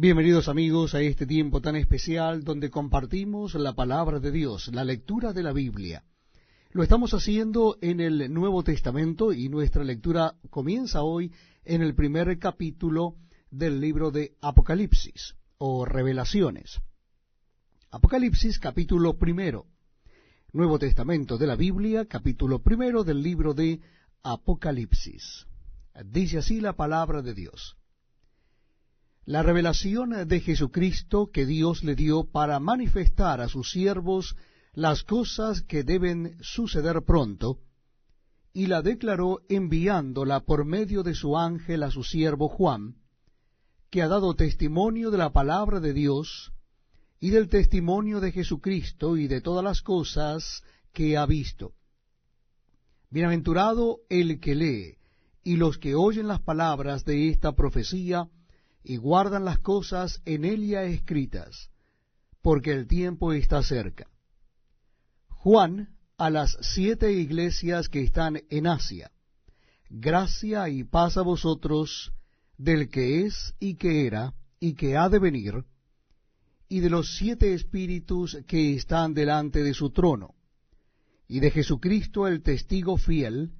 Bienvenidos amigos a este tiempo tan especial donde compartimos la palabra de Dios, la lectura de la Biblia. Lo estamos haciendo en el Nuevo Testamento y nuestra lectura comienza hoy en el primer capítulo del libro de Apocalipsis o Revelaciones. Apocalipsis capítulo primero, Nuevo Testamento de la Biblia, capítulo primero del libro de Apocalipsis. Dice así la palabra de Dios. La revelación de Jesucristo que Dios le dio para manifestar a sus siervos las cosas que deben suceder pronto, y la declaró enviándola por medio de su ángel a su siervo Juan, que ha dado testimonio de la palabra de Dios y del testimonio de Jesucristo y de todas las cosas que ha visto. Bienaventurado el que lee y los que oyen las palabras de esta profecía y guardan las cosas en ella escritas, porque el tiempo está cerca. Juan, a las 7 iglesias que están en Asia, gracia y paz a vosotros del que es y que era y que ha de venir, y de los 7 espíritus que están delante de su trono, y de Jesucristo el testigo fiel,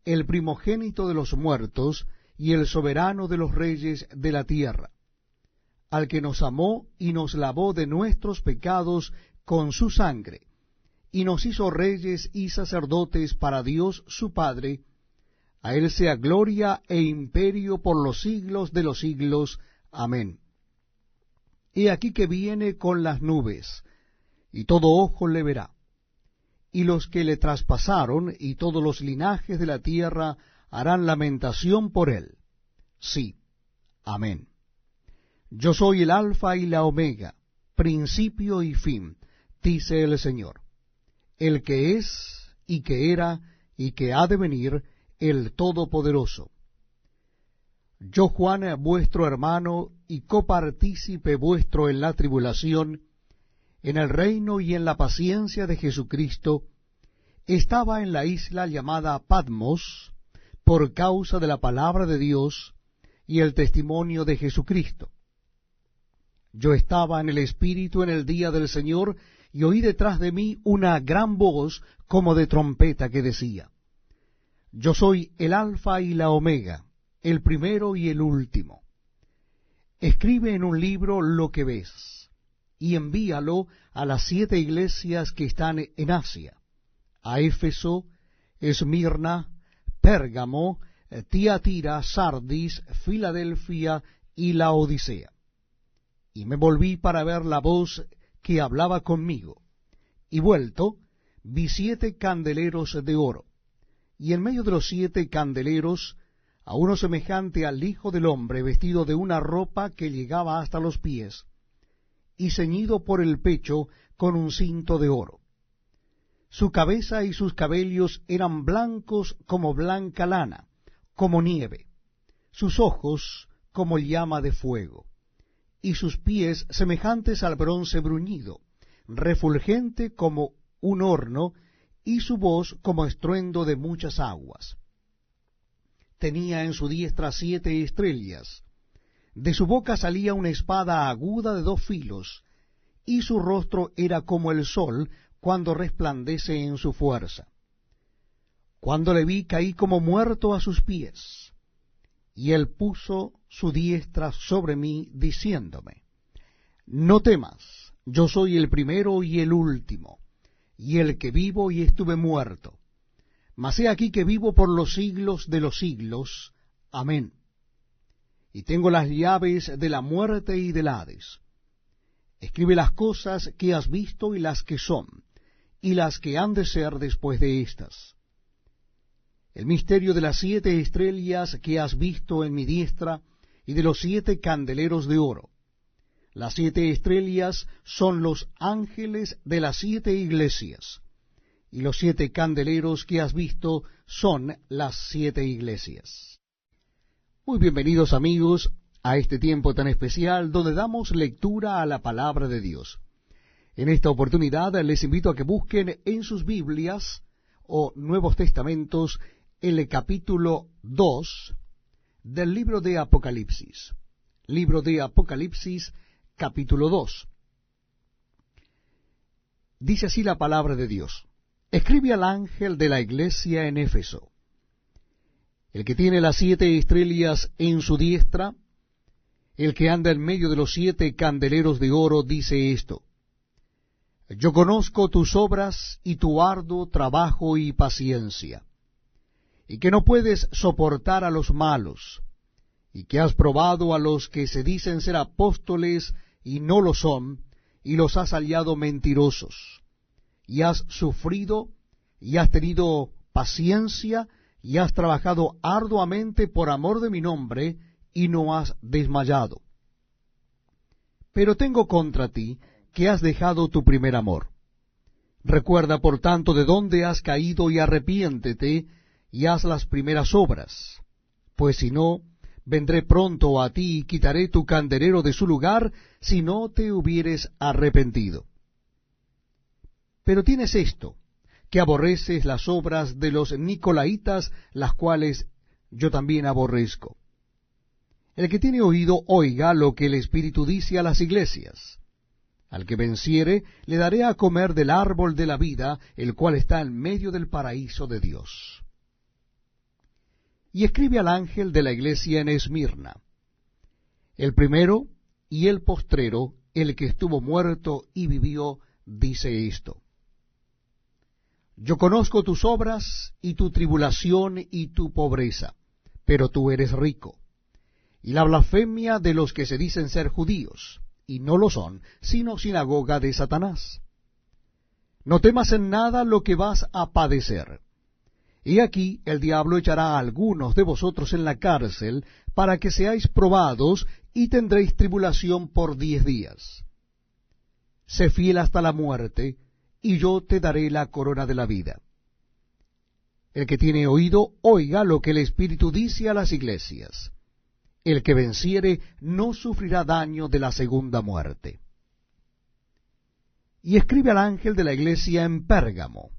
el primogénito de los muertos, y el soberano de los reyes de la tierra, al que nos amó y nos lavó de nuestros pecados con su sangre, y nos hizo reyes y sacerdotes para Dios su Padre. A él sea gloria e imperio por los siglos de los siglos. Amén. He aquí que viene con las nubes, y todo ojo le verá, y los que le traspasaron, y todos los linajes de la tierra harán lamentación por él. Sí, amén. Yo soy el Alfa y la Omega, principio y fin, dice el Señor, el que es, y que era, y que ha de venir, el Todopoderoso. Yo, Juan, vuestro hermano, y copartícipe vuestro en la tribulación, en el reino y en la paciencia de Jesucristo, estaba en la isla llamada Patmos, por causa de la palabra de Dios y el testimonio de Jesucristo. Yo estaba en el Espíritu en el día del Señor, y oí detrás de mí una gran voz como de trompeta que decía, Yo soy el Alfa y la Omega, el primero y el último. Escribe en un libro lo que ves, y envíalo a las 7 iglesias que están en Asia, a Éfeso, Esmirna, Pérgamo, Tiatira, Sardis, Filadelfia y la Odisea. Y me volví para ver la voz que hablaba conmigo, y vuelto, vi 7 candeleros de oro, y en medio de los 7 candeleros, a uno semejante al Hijo del Hombre, vestido de una ropa que llegaba hasta los pies, y ceñido por el pecho con un cinto de oro. Su cabeza y sus cabellos eran blancos como blanca lana, como nieve, sus ojos como llama de fuego, y sus pies semejantes al bronce bruñido, refulgente como un horno, y su voz como estruendo de muchas aguas. Tenía en su diestra 7 estrellas, de su boca salía una espada aguda de 2 filos, y su rostro era como el sol cuando resplandece en su fuerza. Cuando le vi, caí como muerto a sus pies, y él puso su diestra sobre mí, diciéndome, No temas, yo soy el primero y el último, y el que vivo y estuve muerto. Mas he aquí que vivo por los siglos de los siglos. Amén. Y tengo las llaves de la muerte y del Hades. Escribe las cosas que has visto y las que son, y las que han de ser después de éstas. El misterio de las 7 estrellas que has visto en mi diestra, y de los 7 candeleros de oro. Las 7 estrellas son los ángeles de las 7 iglesias, y los 7 candeleros que has visto son las 7 iglesias. Muy bienvenidos amigos a este tiempo tan especial donde damos lectura a la palabra de Dios. En esta oportunidad les invito a que busquen en sus Biblias o Nuevos Testamentos el capítulo 2 del libro de Apocalipsis. Libro de Apocalipsis, capítulo 2. Dice así la palabra de Dios. Escribe al ángel de la iglesia en Éfeso, el que tiene las 7 estrellas en su diestra, el que anda en medio de los 7 candeleros de oro, dice esto: Yo conozco tus obras y tu arduo trabajo y paciencia, y que no puedes soportar a los malos, y que has probado a los que se dicen ser apóstoles y no lo son, y los has hallado mentirosos, y has sufrido, y has tenido paciencia, y has trabajado arduamente por amor de mi nombre, y no has desmayado. Pero tengo contra ti que has dejado tu primer amor. Recuerda, por tanto, de dónde has caído, y arrepiéntete, y haz las primeras obras, pues si no, vendré pronto a ti y quitaré tu candelero de su lugar, si no te hubieres arrepentido. Pero tienes esto, que aborreces las obras de los nicolaitas, las cuales yo también aborrezco. El que tiene oído, oiga lo que el Espíritu dice a las iglesias. Al que venciere, le daré a comer del árbol de la vida, el cual está en medio del paraíso de Dios. Y escribe al ángel de la iglesia en Esmirna, el primero y el postrero, el que estuvo muerto y vivió, dice esto: Yo conozco tus obras y tu tribulación y tu pobreza, pero tú eres rico, y la blasfemia de los que se dicen ser judíos, y no lo son, sino sinagoga de Satanás. No temas en nada lo que vas a padecer. He aquí, el diablo echará a algunos de vosotros en la cárcel, para que seáis probados, y tendréis tribulación por 10 días. Sé fiel hasta la muerte, y yo te daré la corona de la vida. El que tiene oído, oiga lo que el Espíritu dice a las iglesias. El que venciere no sufrirá daño de la segunda muerte. Y escribe al ángel de la iglesia en Pérgamo,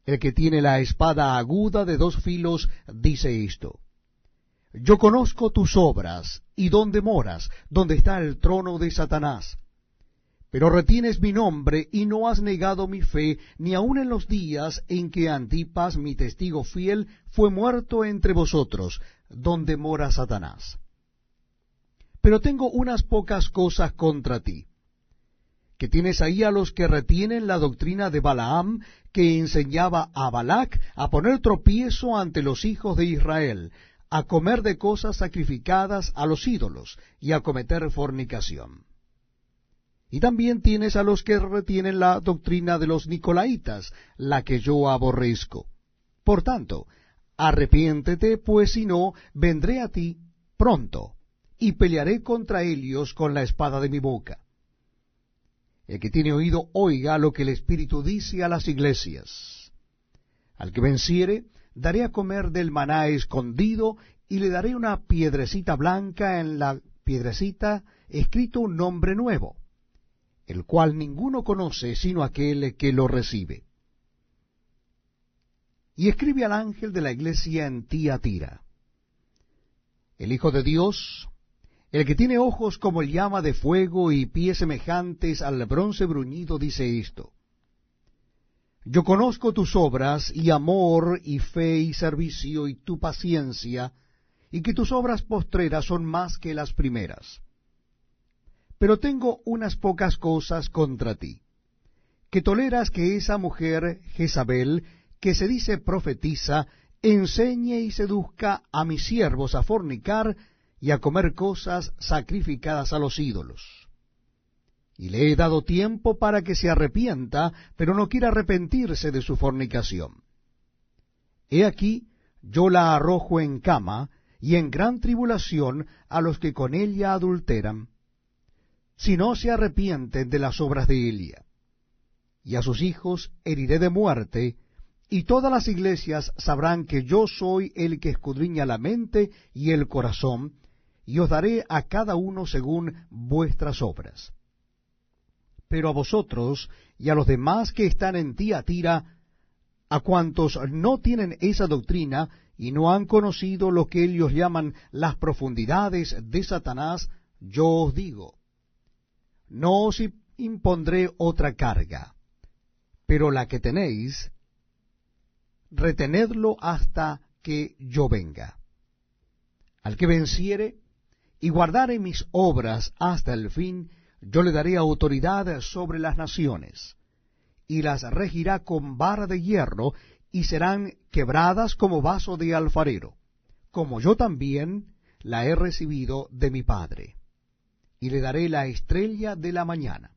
el que tiene la espada aguda de 2 filos, dice esto: Yo conozco tus obras, y dónde moras, donde está el trono de Satanás. Pero retienes mi nombre, y no has negado mi fe, ni aun en los días en que Antipas, mi testigo fiel, fue muerto entre vosotros, donde mora Satanás. Pero tengo unas pocas cosas contra ti, que tienes ahí a los que retienen la doctrina de Balaam, que enseñaba a Balac a poner tropiezo ante los hijos de Israel, a comer de cosas sacrificadas a los ídolos, y a cometer fornicación. Y también tienes a los que retienen la doctrina de los nicolaitas, la que yo aborrezco. Por tanto, arrepiéntete, pues si no, vendré a ti pronto, y pelearé contra ellos con la espada de mi boca. El que tiene oído, oiga lo que el Espíritu dice a las iglesias. Al que venciere, daré a comer del maná escondido, y le daré una piedrecita blanca, en la piedrecita escrito un nombre nuevo, el cual ninguno conoce sino aquel que lo recibe. Y escribe al ángel de la iglesia en Tiatira, el Hijo de Dios, el que tiene ojos como llama de fuego y pies semejantes al bronce bruñido, dice esto: Yo conozco tus obras, y amor, y fe, y servicio, y tu paciencia, y que tus obras postreras son más que las primeras. Pero tengo unas pocas cosas contra ti, que toleras que esa mujer Jezabel, que se dice profetiza, enseñe y seduzca a mis siervos a fornicar y a comer cosas sacrificadas a los ídolos. Y le he dado tiempo para que se arrepienta, pero no quiere arrepentirse de su fornicación. He aquí, yo la arrojo en cama, y en gran tribulación a los que con ella adulteran, si no se arrepienten de las obras de ella. Y a sus hijos heriré de muerte, y todas las iglesias sabrán que yo soy el que escudriña la mente y el corazón, y os daré a cada uno según vuestras obras. Pero a vosotros y a los demás que están en Tiatira, a cuantos no tienen esa doctrina y no han conocido lo que ellos llaman las profundidades de Satanás, yo os digo, no os impondré otra carga, pero la que tenéis, retenedlo hasta que yo venga. Al que venciere y guardare mis obras hasta el fin, yo le daré autoridad sobre las naciones, y las regirá con vara de hierro, y serán quebradas como vaso de alfarero, como yo también la he recibido de mi Padre. Y le daré la estrella de la mañana.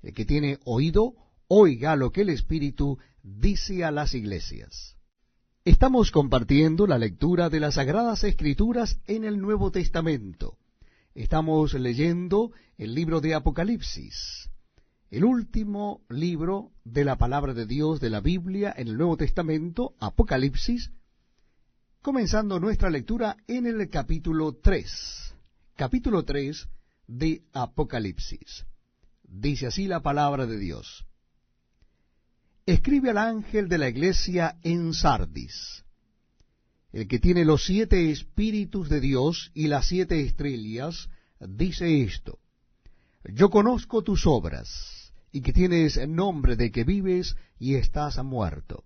El que tiene oído, oiga lo que el Espíritu dice a las iglesias. Estamos compartiendo la lectura de las Sagradas Escrituras en el Nuevo Testamento. Estamos leyendo el libro de Apocalipsis, el último libro de la palabra de Dios de la Biblia en el Nuevo Testamento, Apocalipsis, comenzando nuestra lectura en el capítulo 3 de Apocalipsis. Dice así la palabra de Dios. Escribe al ángel de la iglesia en Sardis, el que tiene los 7 espíritus de Dios y las 7 estrellas, dice esto: Yo conozco tus obras, y que tienes nombre de que vives y estás muerto.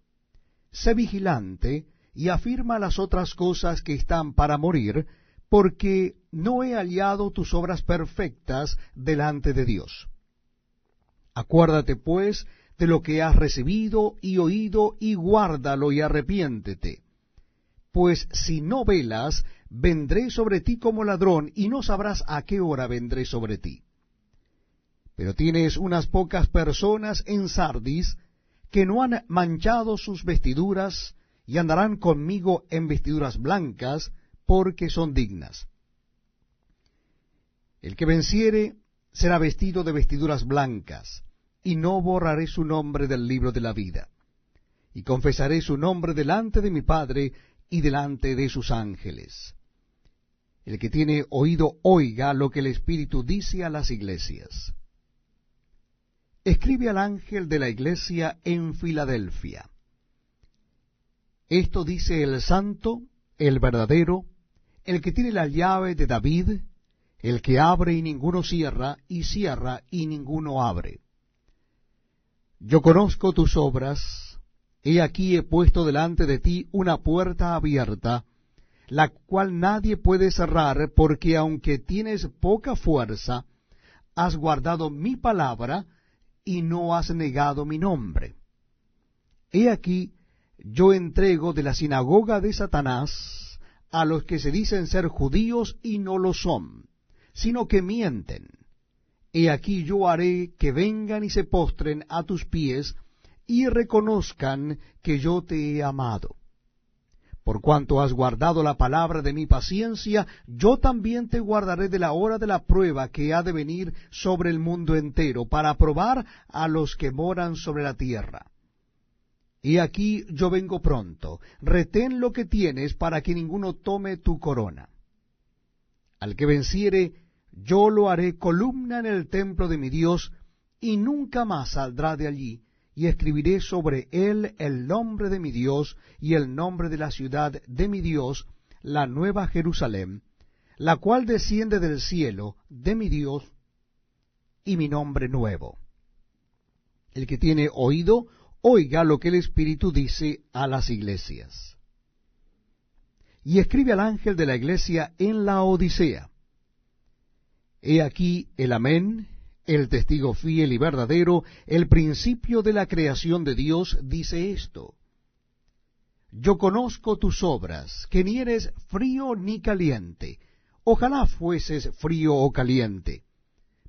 Sé vigilante y afirma las otras cosas que están para morir, porque no he hallado tus obras perfectas delante de Dios. Acuérdate, pues, de lo que has recibido y oído, y guárdalo y arrepiéntete. Pues si no velas, vendré sobre ti como ladrón, y no sabrás a qué hora vendré sobre ti. Pero tienes unas pocas personas en Sardis que no han manchado sus vestiduras, y andarán conmigo en vestiduras blancas, porque son dignas. El que venciere será vestido de vestiduras blancas, y no borraré su nombre del libro de la vida. Y confesaré su nombre delante de mi Padre y delante de sus ángeles. El que tiene oído, oiga lo que el Espíritu dice a las iglesias. Escribe al ángel de la iglesia en Filadelfia. Esto dice el santo, el verdadero, el que tiene la llave de David, el que abre y ninguno cierra, y cierra y ninguno abre. Yo conozco tus obras, he aquí he puesto delante de ti una puerta abierta, la cual nadie puede cerrar, porque aunque tienes poca fuerza, has guardado mi palabra, y no has negado mi nombre. He aquí, yo entrego de la sinagoga de Satanás a los que se dicen ser judíos y no lo son, sino que mienten. He aquí yo haré que vengan y se postren a tus pies y reconozcan que yo te he amado. Por cuanto has guardado la palabra de mi paciencia, yo también te guardaré de la hora de la prueba que ha de venir sobre el mundo entero, para probar a los que moran sobre la tierra. Y aquí yo vengo pronto, retén lo que tienes para que ninguno tome tu corona. Al que venciere, yo lo haré columna en el templo de mi Dios, y nunca más saldrá de allí, y escribiré sobre él el nombre de mi Dios, y el nombre de la ciudad de mi Dios, la nueva Jerusalén, la cual desciende del cielo de mi Dios, y mi nombre nuevo. El que tiene oído, oiga lo que el Espíritu dice a las iglesias. Y escribe al ángel de la iglesia en la Odisea. He aquí el Amén, el testigo fiel y verdadero, el principio de la creación de Dios, dice esto: Yo conozco tus obras, que ni eres frío ni caliente. Ojalá fueses frío o caliente.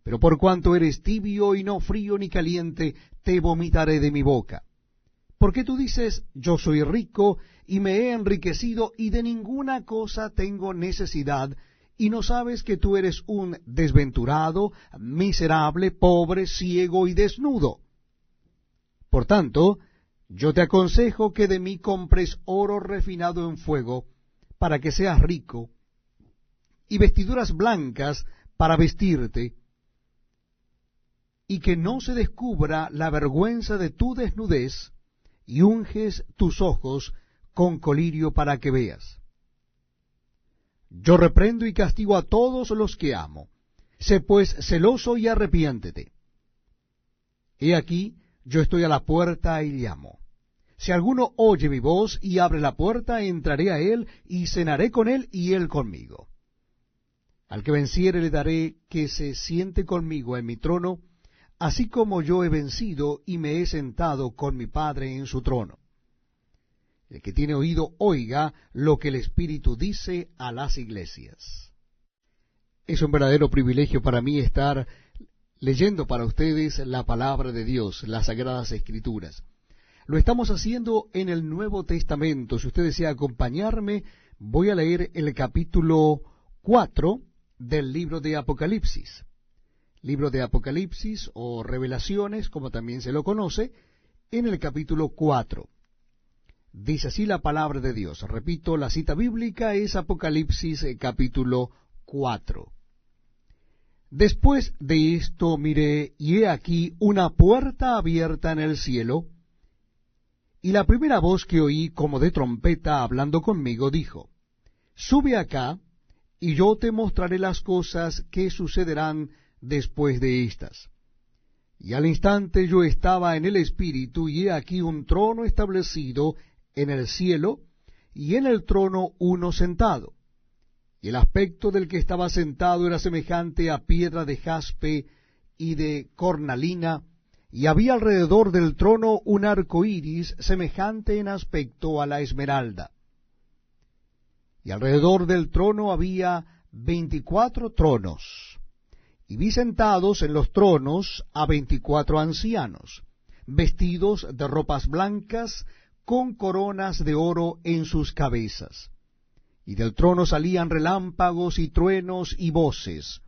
Pero por cuanto eres tibio y no frío ni caliente, te vomitaré de mi boca. Porque tú dices, yo soy rico, y me he enriquecido, y de ninguna cosa tengo necesidad, y no sabes que tú eres un desventurado, miserable, pobre, ciego y desnudo. Por tanto, yo te aconsejo que de mí compres oro refinado en fuego, para que seas rico, y vestiduras blancas para vestirte, y que no se descubra la vergüenza de tu desnudez, y unges tus ojos con colirio para que veas. Yo reprendo y castigo a todos los que amo. Sé pues celoso y arrepiéntete. He aquí, yo estoy a la puerta y llamo. Si alguno oye mi voz y abre la puerta, entraré a él y cenaré con él y él conmigo. Al que venciere le daré que se siente conmigo en mi trono, así como yo he vencido y me he sentado con mi Padre en su trono. El que tiene oído, oiga lo que el Espíritu dice a las iglesias. Es un verdadero privilegio para mí estar leyendo para ustedes la palabra de Dios, las Sagradas Escrituras. Lo estamos haciendo en el Nuevo Testamento. Si usted desea acompañarme, voy a leer el capítulo 4 del libro de Apocalipsis. Libro de Apocalipsis o Revelaciones, como también se lo conoce, en el capítulo 4. Dice así la palabra de Dios. Repito, la cita bíblica es Apocalipsis capítulo 4. Después de esto miré, y he aquí una puerta abierta en el cielo, y la primera voz que oí como de trompeta hablando conmigo dijo, Sube acá, y yo te mostraré las cosas que sucederán después de estas. Y al instante yo estaba en el Espíritu, y he aquí un trono establecido en el cielo, y en el trono uno sentado. Y el aspecto del que estaba sentado era semejante a piedra de jaspe y de cornalina, y había alrededor del trono un arco iris semejante en aspecto a la esmeralda. Y alrededor del trono había 24 tronos, y vi sentados en los tronos a 24 ancianos, vestidos de ropas blancas, con coronas de oro en sus cabezas. Y del trono salían relámpagos y truenos y voces.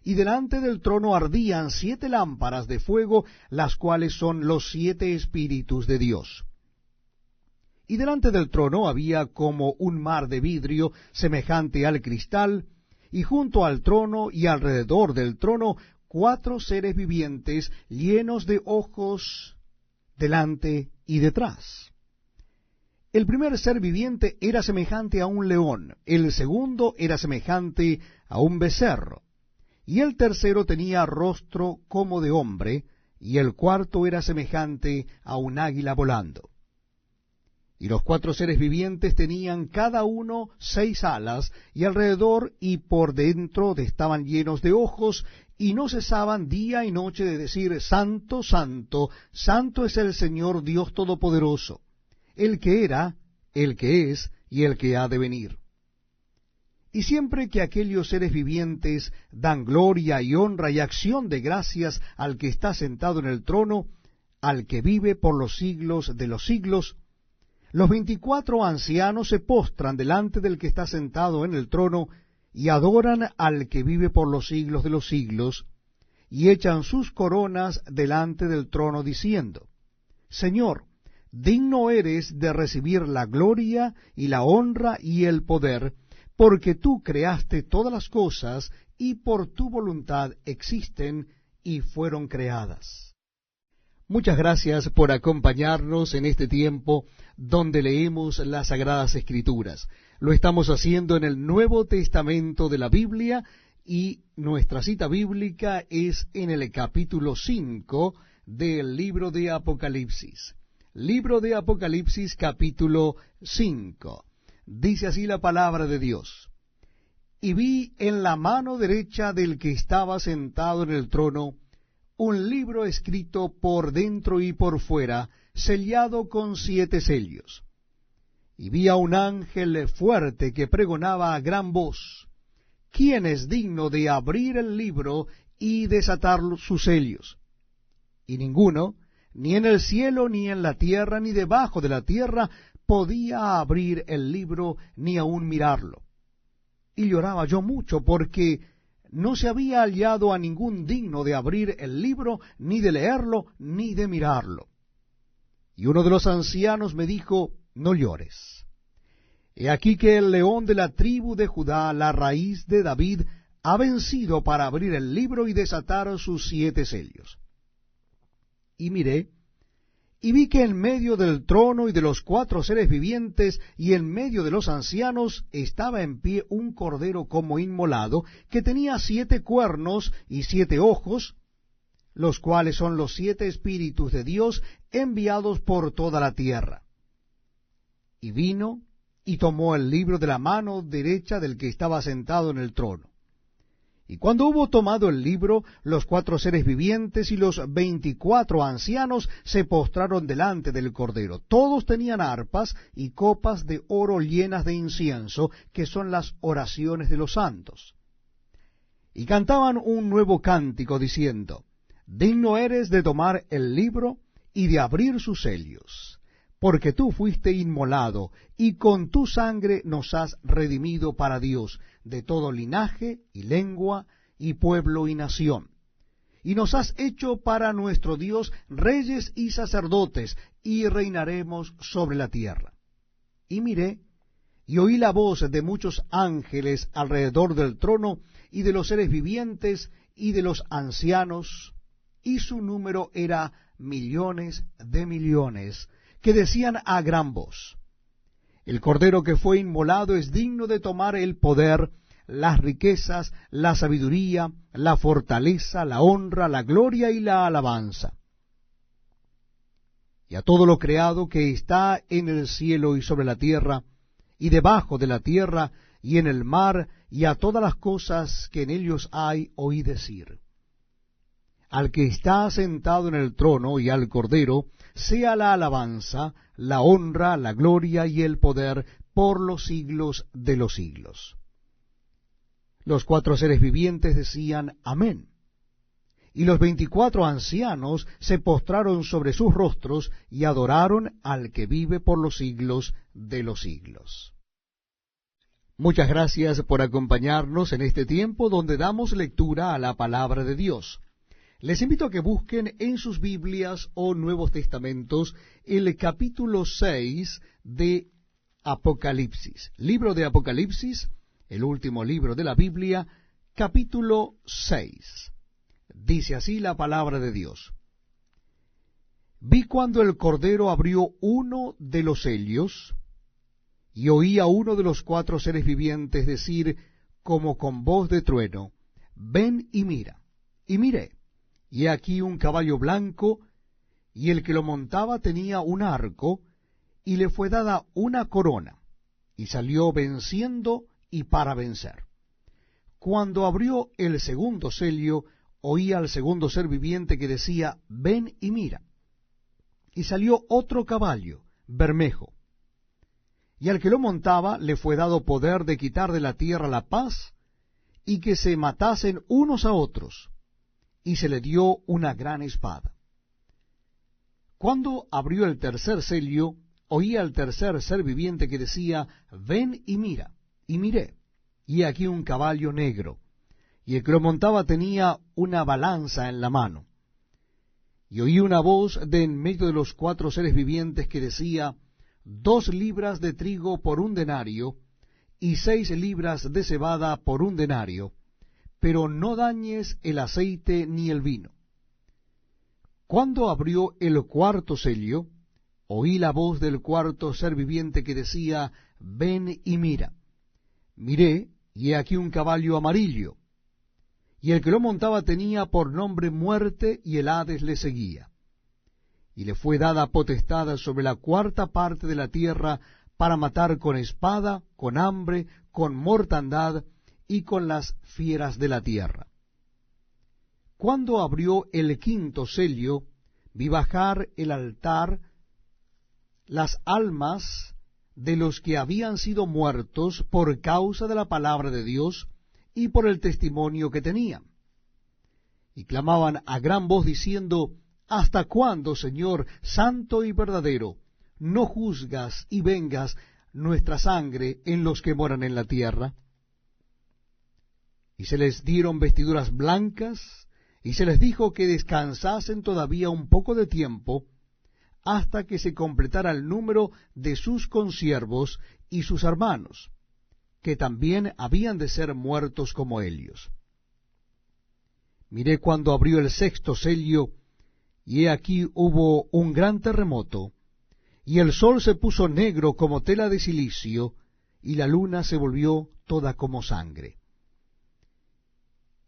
Y delante del trono ardían 7 lámparas de fuego, las cuales son los 7 espíritus de Dios. Y delante del trono había como un mar de vidrio semejante al cristal, y junto al trono y alrededor del trono 4 seres vivientes llenos de ojos delante y detrás. El primer ser viviente era semejante a un león, el segundo era semejante a un becerro, y el tercero tenía rostro como de hombre, y el cuarto era semejante a un águila volando. Y los 4 seres vivientes tenían cada uno 6 alas, y alrededor y por dentro estaban llenos de ojos, y no cesaban día y noche de decir, Santo, Santo, Santo es el Señor Dios Todopoderoso, el que era, el que es, y el que ha de venir. Y siempre que aquellos seres vivientes dan gloria y honra y acción de gracias al que está sentado en el trono, al que vive por los siglos de los siglos, los 24 ancianos se postran delante del que está sentado en el trono, y adoran al que vive por los siglos de los siglos, y echan sus coronas delante del trono, diciendo, Señor, digno eres de recibir la gloria y la honra y el poder, porque tú creaste todas las cosas, y por tu voluntad existen y fueron creadas. Muchas gracias por acompañarnos en este tiempo donde leemos las Sagradas Escrituras. Lo estamos haciendo en el Nuevo Testamento de la Biblia, y nuestra cita bíblica es en el capítulo 5 del libro de Apocalipsis. Libro de Apocalipsis, capítulo 5. Dice así la palabra de Dios. Y vi en la mano derecha del que estaba sentado en el trono un libro escrito por dentro y por fuera, sellado con 7 sellos. Y vi a un ángel fuerte que pregonaba a gran voz, ¿quién es digno de abrir el libro y desatar sus sellos? Y ninguno, ni en el cielo, ni en la tierra, ni debajo de la tierra, podía abrir el libro, ni aun mirarlo. Y lloraba yo mucho, porque no se había hallado a ningún digno de abrir el libro, ni de leerlo, ni de mirarlo. Y uno de los ancianos me dijo, no llores. He aquí que el león de la tribu de Judá, la raíz de David, ha vencido para abrir el libro y desatar sus 7 sellos. Y miré, Y vi que en medio del trono y de los 4 seres vivientes y en medio de los ancianos estaba en pie un cordero como inmolado, que tenía 7 cuernos y 7 ojos, los cuales son los 7 espíritus de Dios enviados por toda la tierra. Y vino y tomó el libro de la mano derecha del que estaba sentado en el trono. Y cuando hubo tomado el libro, los 4 seres vivientes y los 24 ancianos se postraron delante del Cordero. Todos tenían arpas y copas de oro llenas de incienso, que son las oraciones de los santos. Y cantaban un nuevo cántico, diciendo: Digno eres de tomar el libro y de abrir sus sellos, porque tú fuiste inmolado, y con tu sangre nos has redimido para Dios de todo linaje y lengua y pueblo y nación. Y nos has hecho para nuestro Dios reyes y sacerdotes, y reinaremos sobre la tierra. Y miré, y oí la voz de muchos ángeles alrededor del trono, y de los seres vivientes, y de los ancianos, y su número era millones de millones, que decían a gran voz: El Cordero que fue inmolado es digno de tomar el poder, las riquezas, la sabiduría, la fortaleza, la honra, la gloria y la alabanza. Y a todo lo creado que está en el cielo y sobre la tierra, y debajo de la tierra, y en el mar, y a todas las cosas que en ellos hay, oí decir: Al que está sentado en el trono y al Cordero, sea la alabanza, la honra, la gloria y el poder por los siglos de los siglos. Los 4 seres vivientes decían: Amén. Y los 24 ancianos se postraron sobre sus rostros y adoraron al que vive por los siglos de los siglos. Muchas gracias por acompañarnos en este tiempo donde damos lectura a la palabra de Dios. Les invito a que busquen en sus Biblias o Nuevos Testamentos el capítulo 6 de Apocalipsis. Libro de Apocalipsis, el último libro de la Biblia, capítulo 6. Dice así la palabra de Dios: Vi cuando el Cordero abrió uno de los sellos, y oí a uno de los 4 seres vivientes decir como con voz de trueno: Ven y mira. Y miré, y he aquí un caballo blanco, y el que lo montaba tenía un arco, y le fue dada una corona, y salió venciendo y para vencer. Cuando abrió el segundo sello, oí al segundo ser viviente que decía: Ven y mira. Y salió otro caballo, bermejo, y al que lo montaba le fue dado poder de quitar de la tierra la paz, y que se matasen unos a otros, y se le dio una gran espada. Cuando abrió el tercer sello, oí al tercer ser viviente que decía: Ven y mira. Y miré, y aquí un caballo negro, y el que lo montaba tenía una balanza en la mano. Y oí una voz de en medio de los 4 seres vivientes que decía: 2 libras de trigo por 1 denario, y 6 libras de cebada por 1 denario, pero no dañes el aceite ni el vino. Cuando abrió el cuarto sello, oí la voz del cuarto ser viviente que decía: Ven y mira. Miré, y he aquí un caballo amarillo, y el que lo montaba tenía por nombre Muerte, y el Hades le seguía. Y le fue dada potestad sobre la 4ª parte de la tierra para matar con espada, con hambre, con mortandad y con las fieras de la tierra. Cuando abrió el 5º sello, vi bajar el altar las almas de los que habían sido muertos por causa de la palabra de Dios y por el testimonio que tenían. Y clamaban a gran voz diciendo: ¿Hasta cuándo, Señor, santo y verdadero, no juzgas y vengas nuestra sangre en los que moran en la tierra? Y se les dieron vestiduras blancas, y se les dijo que descansasen todavía un poco de tiempo, hasta que se completara el número de sus consiervos y sus hermanos, que también habían de ser muertos como ellos. Miré cuando abrió el 6º sello, y he aquí hubo un gran terremoto, y el sol se puso negro como tela de cilicio, y la luna se volvió toda como sangre.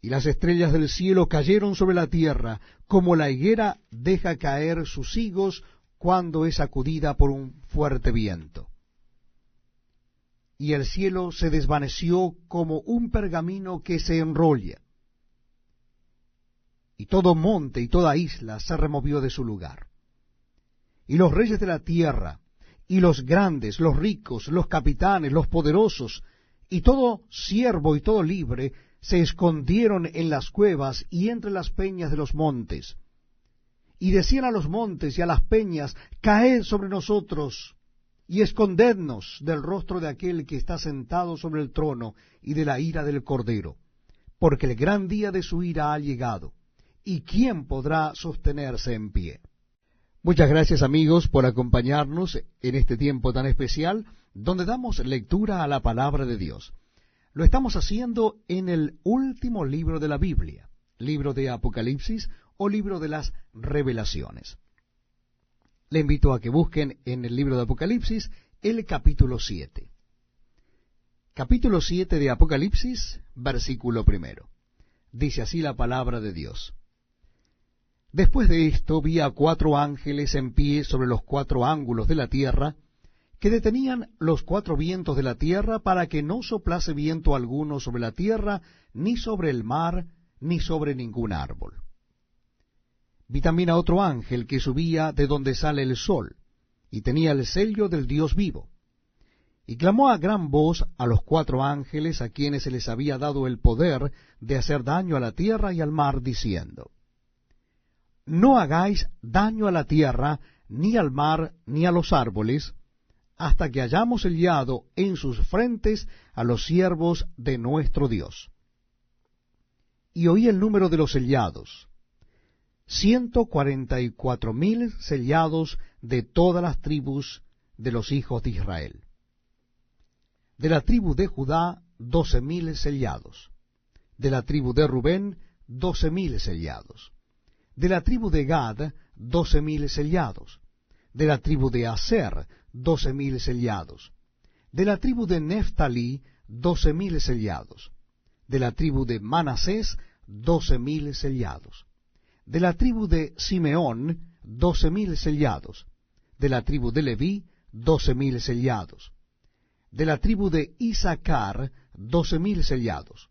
Y las estrellas del cielo cayeron sobre la tierra, como la higuera deja caer sus higos cuando es sacudida por un fuerte viento. Y el cielo se desvaneció como un pergamino que se enrolla, y todo monte y toda isla se removió de su lugar. Y los reyes de la tierra, y los grandes, los ricos, los capitanes, los poderosos, y todo siervo y todo libre, se escondieron en las cuevas y entre las peñas de los montes. Y decían a los montes y a las peñas, caed sobre nosotros, y escondednos del rostro de aquel que está sentado sobre el trono y de la ira del Cordero, porque el gran día de su ira ha llegado, y ¿quién podrá sostenerse en pie? Muchas gracias, amigos, por acompañarnos en este tiempo tan especial, donde damos lectura a la palabra de Dios. Lo estamos haciendo en el último libro de la Biblia, libro de Apocalipsis o libro de las Revelaciones. Le invito a que busquen en el libro de Apocalipsis el capítulo 7. Capítulo 7 de Apocalipsis, versículo 1. Dice así la palabra de Dios. Después de esto vi a 4 ángeles en pie sobre los 4 ángulos de la tierra, que detenían los 4 vientos de la tierra para que no soplase viento alguno sobre la tierra, ni sobre el mar, ni sobre ningún árbol. Vi también a otro ángel que subía de donde sale el sol, y tenía el sello del Dios vivo. Y clamó a gran voz a los 4 ángeles a quienes se les había dado el poder de hacer daño a la tierra y al mar, diciendo: No hagáis daño a la tierra, ni al mar, ni a los árboles, hasta que hayamos sellado en sus frentes a los siervos de nuestro Dios. Y oí el número de los sellados, 144,000 sellados de todas las tribus de los hijos de Israel. De la tribu de Judá, 12,000 sellados. De la tribu de Rubén, 12,000 sellados. De la tribu de Gad, 12,000 sellados. De la tribu de Aser, 12,000 sellados. De la tribu de Neftalí, 12,000 sellados. De la tribu de Manasés, 12,000 sellados. De la tribu de Simeón, 12,000 sellados. De la tribu de Leví, 12,000 sellados. De la tribu de Isaacar, 12,000 sellados.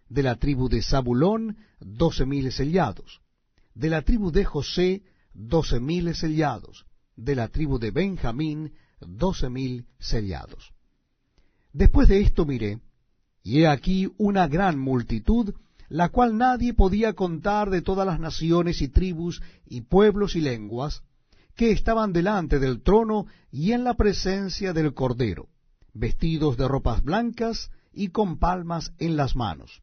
De la tribu de Zabulón, 12,000 sellados. De la tribu de José, 12,000 sellados. De la tribu de Benjamín, 12,000 sellados. Después de esto miré, y he aquí una gran multitud, la cual nadie podía contar, de todas las naciones y tribus y pueblos y lenguas, que estaban delante del trono y en la presencia del Cordero, vestidos de ropas blancas y con palmas en las manos.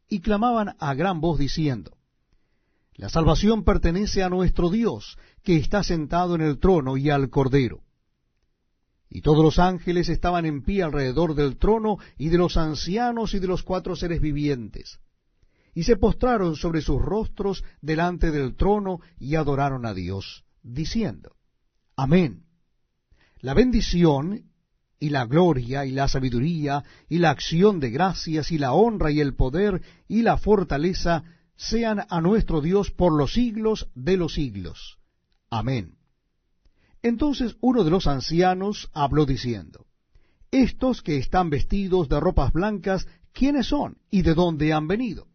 Y clamaban a gran voz diciendo: La salvación pertenece a nuestro Dios, que está sentado en el trono, y al Cordero. Y todos los ángeles estaban en pie alrededor del trono, y de los ancianos y de los 4 seres vivientes. Y se postraron sobre sus rostros delante del trono, y adoraron a Dios, diciendo: Amén. La bendición, y la gloria, y la sabiduría, y la acción de gracias, y la honra, y el poder, y la fortaleza, sean a nuestro Dios por los siglos de los siglos. Amén. Entonces uno de los ancianos habló diciendo: Estos que están vestidos de ropas blancas, ¿quiénes son y de dónde han venido?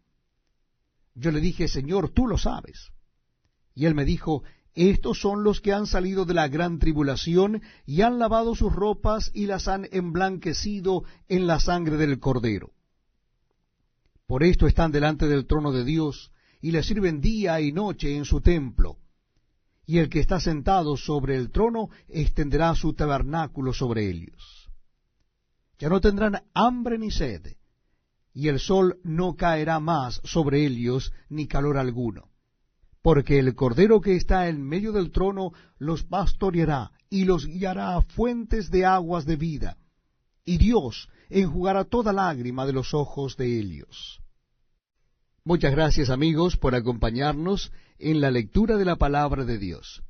Yo le dije: Señor, tú lo sabes. Y él me dijo: Estos son los que han salido de la gran tribulación y han lavado sus ropas y las han emblanquecido en la sangre del Cordero. Por esto están delante del trono de Dios, y le sirven día y noche en su templo. Y el que está sentado sobre el trono extenderá su tabernáculo sobre ellos. Ya no tendrán hambre ni sed, y el sol no caerá más sobre ellos, ni calor alguno. Porque el Cordero que está en medio del trono los pastoreará, y los guiará a fuentes de aguas de vida, y Dios enjugará toda lágrima de los ojos de ellos. Muchas gracias, amigos, por acompañarnos en la lectura de la palabra de Dios.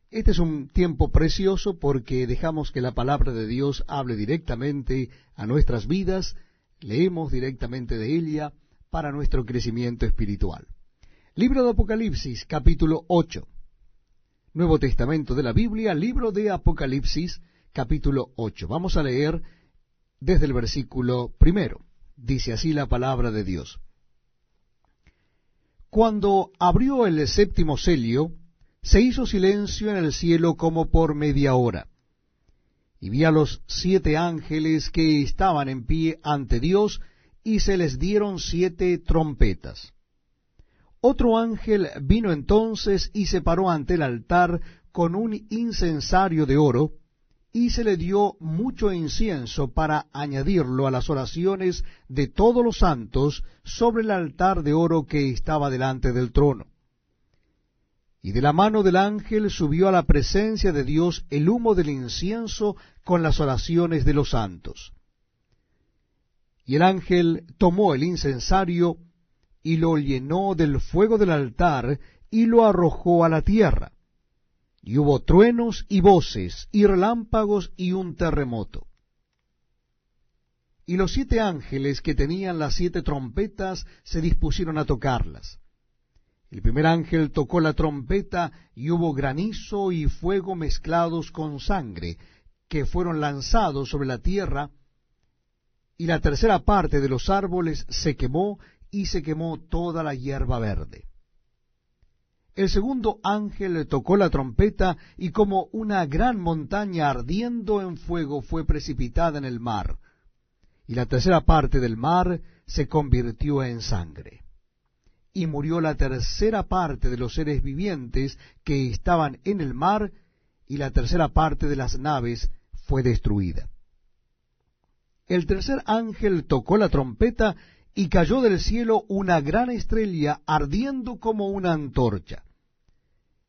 Este es un tiempo precioso porque dejamos que la palabra de Dios hable directamente a nuestras vidas, leemos directamente de ella para nuestro crecimiento espiritual. Libro de Apocalipsis, capítulo 8. Nuevo Testamento de la Biblia, libro de Apocalipsis, capítulo 8. Vamos a leer desde el versículo 1. Dice así la palabra de Dios. Cuando abrió el séptimo sello, se hizo silencio en el cielo como por media hora. Y vi a los 7 ángeles que estaban en pie ante Dios, y se les dieron 7 trompetas. Otro ángel vino entonces y se paró ante el altar con un incensario de oro, y se le dio mucho incienso para añadirlo a las oraciones de todos los santos sobre el altar de oro que estaba delante del trono. Y de la mano del ángel subió a la presencia de Dios el humo del incienso con las oraciones de los santos. Y el ángel tomó el incensario y lo llenó del fuego del altar y lo arrojó a la tierra. Y hubo truenos y voces y relámpagos y un terremoto. Y los 7 ángeles que tenían las 7 trompetas se dispusieron a tocarlas. El primer ángel tocó la trompeta y hubo granizo y fuego mezclados con sangre, que fueron lanzados sobre la tierra, y la tercera parte de los árboles se quemó, y se quemó toda la hierba verde. El segundo ángel tocó la trompeta, y como una gran montaña ardiendo en fuego fue precipitada en el mar, y la tercera parte del mar se convirtió en sangre. Y murió la tercera parte de los seres vivientes que estaban en el mar, y la tercera parte de las naves fue destruida. El tercer ángel tocó la trompeta, y cayó del cielo una gran estrella ardiendo como una antorcha,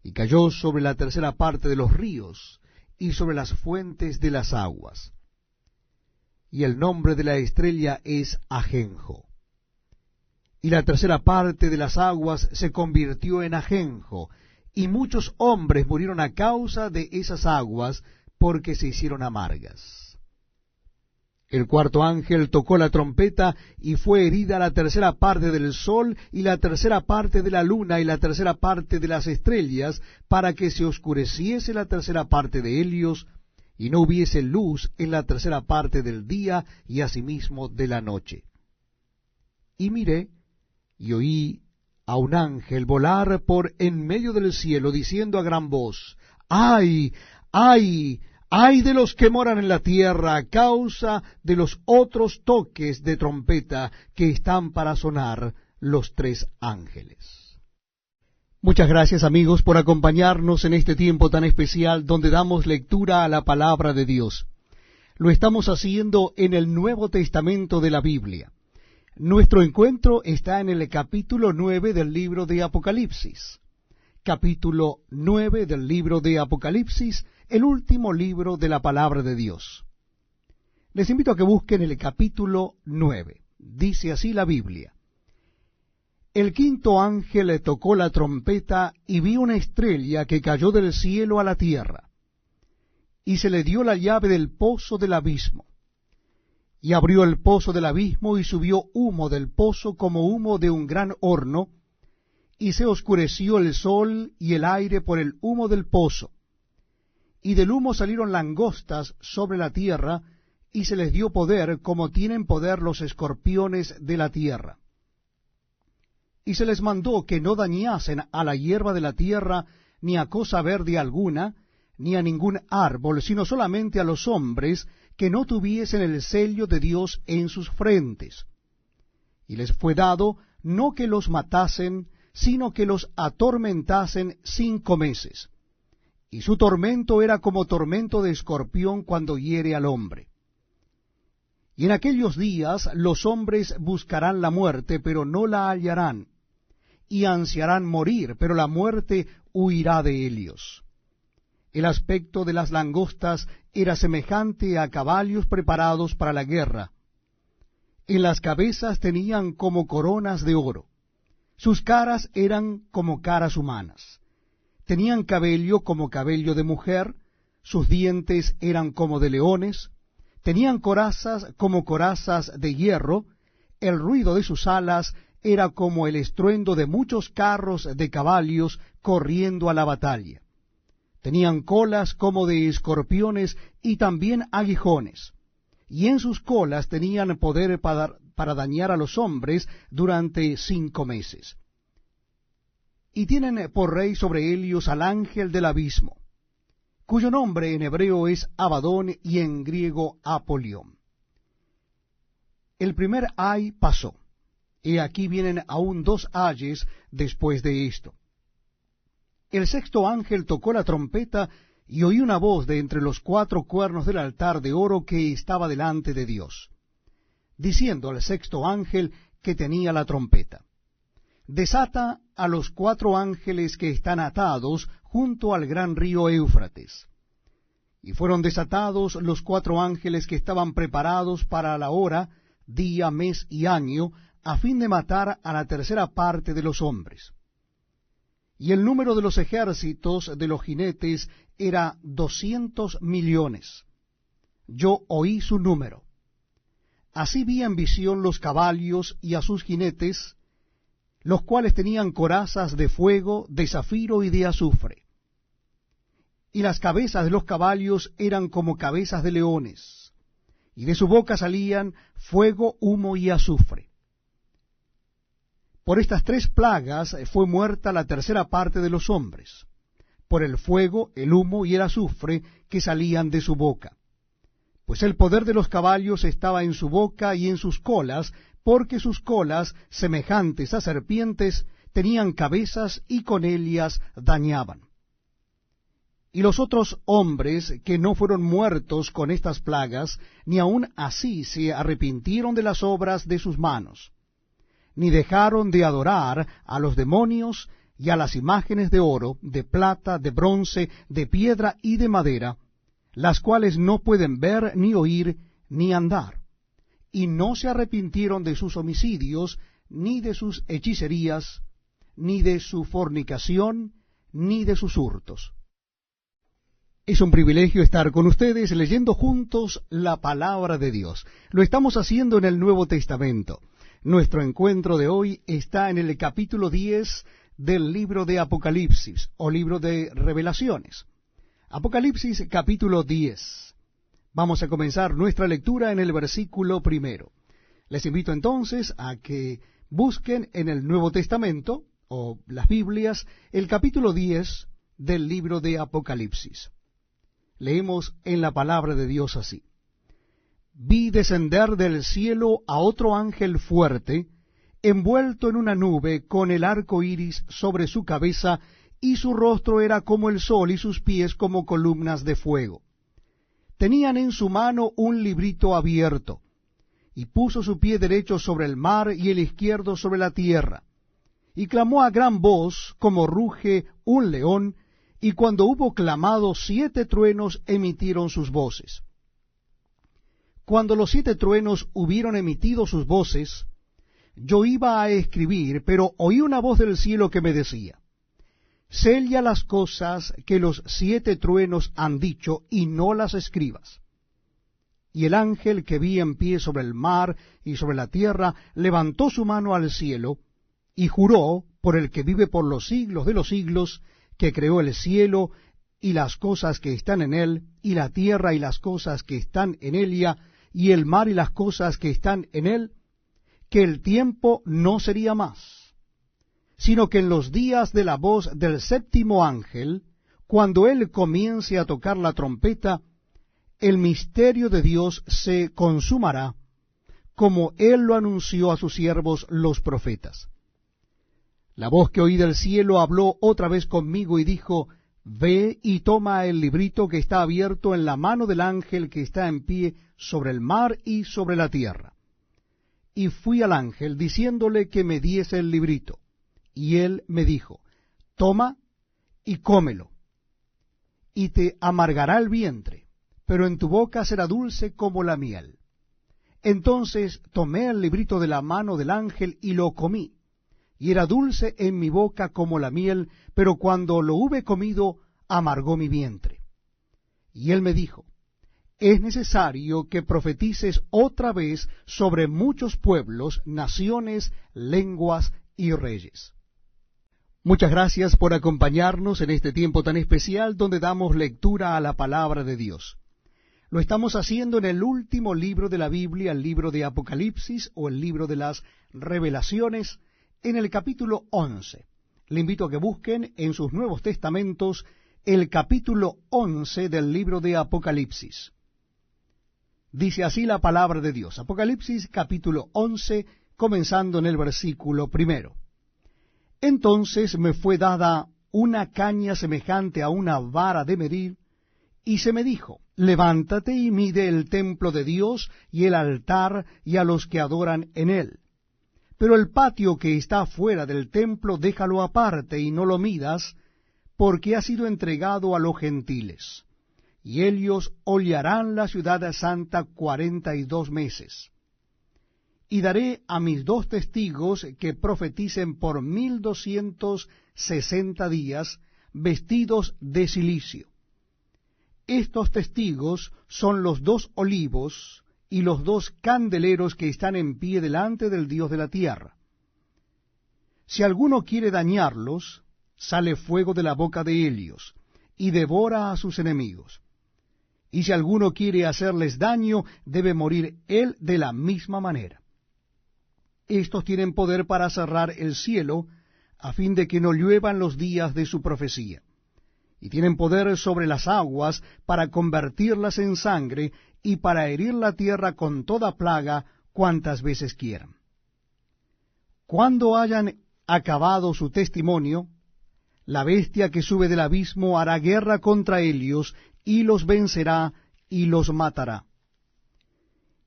y cayó sobre la tercera parte de los ríos, y sobre las fuentes de las aguas. Y el nombre de la estrella es Ajenjo. Y la tercera parte de las aguas se convirtió en ajenjo, y muchos hombres murieron a causa de esas aguas, porque se hicieron amargas. El cuarto ángel tocó la trompeta, y fue herida la tercera parte del sol, y la tercera parte de la luna, y la tercera parte de las estrellas, para que se oscureciese la tercera parte de ellos, y no hubiese luz en la tercera parte del día, y asimismo de la noche. Y miré, y oí a un ángel volar por en medio del cielo, diciendo a gran voz, ¡ay, ay! ¡Ay de los que moran en la tierra a causa de los otros toques de trompeta que están para sonar los 3 ángeles! Muchas gracias, amigos, por acompañarnos en este tiempo tan especial donde damos lectura a la palabra de Dios. Lo estamos haciendo en el Nuevo Testamento de la Biblia. Nuestro encuentro está en el capítulo 9 del libro de Apocalipsis. Capítulo 9 del libro de Apocalipsis, el último libro de la palabra de Dios. Les invito a que busquen el capítulo 9. Dice así la Biblia. El quinto ángel le tocó la trompeta y vi una estrella que cayó del cielo a la tierra, y se le dio la llave del pozo del abismo. Y abrió el pozo del abismo y subió humo del pozo como humo de un gran horno, y se oscureció el sol y el aire por el humo del pozo. Y del humo salieron langostas sobre la tierra, y se les dio poder como tienen poder los escorpiones de la tierra. Y se les mandó que no dañasen a la hierba de la tierra, ni a cosa verde alguna, ni a ningún árbol, sino solamente a los hombres que no tuviesen el sello de Dios en sus frentes. Y les fue dado no que los matasen, sino que los atormentasen 5 meses. Y su tormento era como tormento de escorpión cuando hiere al hombre. Y en aquellos días los hombres buscarán la muerte, pero no la hallarán, y ansiarán morir, pero la muerte huirá de ellos. El aspecto de las langostas era semejante a caballos preparados para la guerra. En las cabezas tenían como coronas de oro, Sus caras eran como caras humanas. Tenían cabello como cabello de mujer, sus dientes eran como de leones, tenían corazas como corazas de hierro, el ruido de sus alas era como el estruendo de muchos carros de caballos corriendo a la batalla. Tenían colas como de escorpiones y también aguijones, y en sus colas tenían poder para dañar a los hombres durante 5 meses. Y tienen por rey sobre ellos al ángel del abismo, cuyo nombre en hebreo es Abadón y en griego Apolión. El primer ay pasó, y aquí vienen aún 2 ayes después de esto. El sexto ángel tocó la trompeta, y oí una voz de entre los 4 cuernos del altar de oro que estaba delante de Dios, diciendo al sexto ángel que tenía la trompeta: desata a los 4 ángeles que están atados junto al gran río Éufrates. Y fueron desatados los 4 ángeles que estaban preparados para la hora, día, mes y año, a fin de matar a la tercera parte de los hombres. Y el número de los ejércitos de los jinetes era 200 millones. Yo oí su número. Así vi en visión los caballos y a sus jinetes, los cuales tenían corazas de fuego, de zafiro y de azufre. Y las cabezas de los caballos eran como cabezas de leones, y de su boca salían fuego, humo y azufre. Por estas 3 plagas fue muerta la tercera parte de los hombres, por el fuego, el humo y el azufre que salían de su boca. Pues el poder de los caballos estaba en su boca y en sus colas, porque sus colas, semejantes a serpientes, tenían cabezas y con ellas dañaban. Y los otros hombres que no fueron muertos con estas plagas, ni aun así se arrepintieron de las obras de sus manos, ni dejaron de adorar a los demonios y a las imágenes de oro, de plata, de bronce, de piedra y de madera, las cuales no pueden ver, ni oír, ni andar. Y no se arrepintieron de sus homicidios, ni de sus hechicerías, ni de su fornicación, ni de sus hurtos. Es un privilegio estar con ustedes leyendo juntos la palabra de Dios. Lo estamos haciendo en el Nuevo Testamento. Nuestro encuentro de hoy está en el capítulo 10 del libro de Apocalipsis, o libro de Revelaciones. Apocalipsis capítulo 10. Vamos a comenzar nuestra lectura en el versículo 1. Les invito entonces a que busquen en el Nuevo Testamento, o las Biblias, el capítulo 10 del libro de Apocalipsis. Leemos en la palabra de Dios así: vi descender del cielo a otro ángel fuerte, envuelto en una nube, con el arco iris sobre su cabeza, y su rostro era como el sol, y sus pies como columnas de fuego. Tenían en su mano un librito abierto, y puso su pie derecho sobre el mar y el izquierdo sobre la tierra, y clamó a gran voz, como ruge un león, y cuando hubo clamado, 7 truenos emitieron sus voces. Cuando los 7 truenos hubieron emitido sus voces, yo iba a escribir, pero oí una voz del cielo que me decía: sella las cosas que los 7 truenos han dicho, y no las escribas. Y el ángel que vi en pie sobre el mar y sobre la tierra levantó su mano al cielo, y juró por el que vive por los siglos de los siglos, que creó el cielo y las cosas que están en él, y la tierra y las cosas que están en ella, y el mar y las cosas que están en él, que el tiempo no sería más, sino que en los días de la voz del 7º ángel, cuando él comience a tocar la trompeta, el misterio de Dios se consumará, como él lo anunció a sus siervos los profetas. La voz que oí del cielo habló otra vez conmigo y dijo: ve y toma el librito que está abierto en la mano del ángel que está en pie sobre el mar y sobre la tierra. Y fui al ángel diciéndole que me diese el librito, y él me dijo: toma y cómelo, y te amargará el vientre, pero en tu boca será dulce como la miel. Entonces tomé el librito de la mano del ángel y lo comí, y era dulce en mi boca como la miel, pero cuando lo hube comido, amargó mi vientre. Y él me dijo, es necesario que profetices otra vez sobre muchos pueblos, naciones, lenguas y reyes. Muchas gracias por acompañarnos en este tiempo tan especial donde damos lectura a la palabra de Dios. Lo estamos haciendo en el último libro de la Biblia, el libro de Apocalipsis o el libro de las Revelaciones, en el capítulo 11. Le invito a que busquen en sus Nuevos Testamentos el capítulo 11 del libro de Apocalipsis. Dice así la palabra de Dios. Apocalipsis capítulo 11, comenzando en el versículo 1. Entonces me fue dada una caña semejante a una vara de medir, y se me dijo, levántate y mide el templo de Dios y el altar y a los que adoran en él. Pero el patio que está fuera del templo déjalo aparte y no lo midas, porque ha sido entregado a los gentiles. Y ellos hollarán la ciudad santa 42 meses. Y daré a mis 2 testigos que profeticen por 1260 días, vestidos de cilicio. Estos testigos son los 2 olivos y los 2 candeleros que están en pie delante del Dios de la tierra. Si alguno quiere dañarlos, sale fuego de la boca de ellos, y devora a sus enemigos. Y si alguno quiere hacerles daño, debe morir él de la misma manera. Estos tienen poder para cerrar el cielo, a fin de que no lluevan los días de su profecía. Y tienen poder sobre las aguas para convertirlas en sangre, y para herir la tierra con toda plaga cuantas veces quieran. Cuando hayan acabado su testimonio, la bestia que sube del abismo hará guerra contra ellos, y los vencerá y los matará.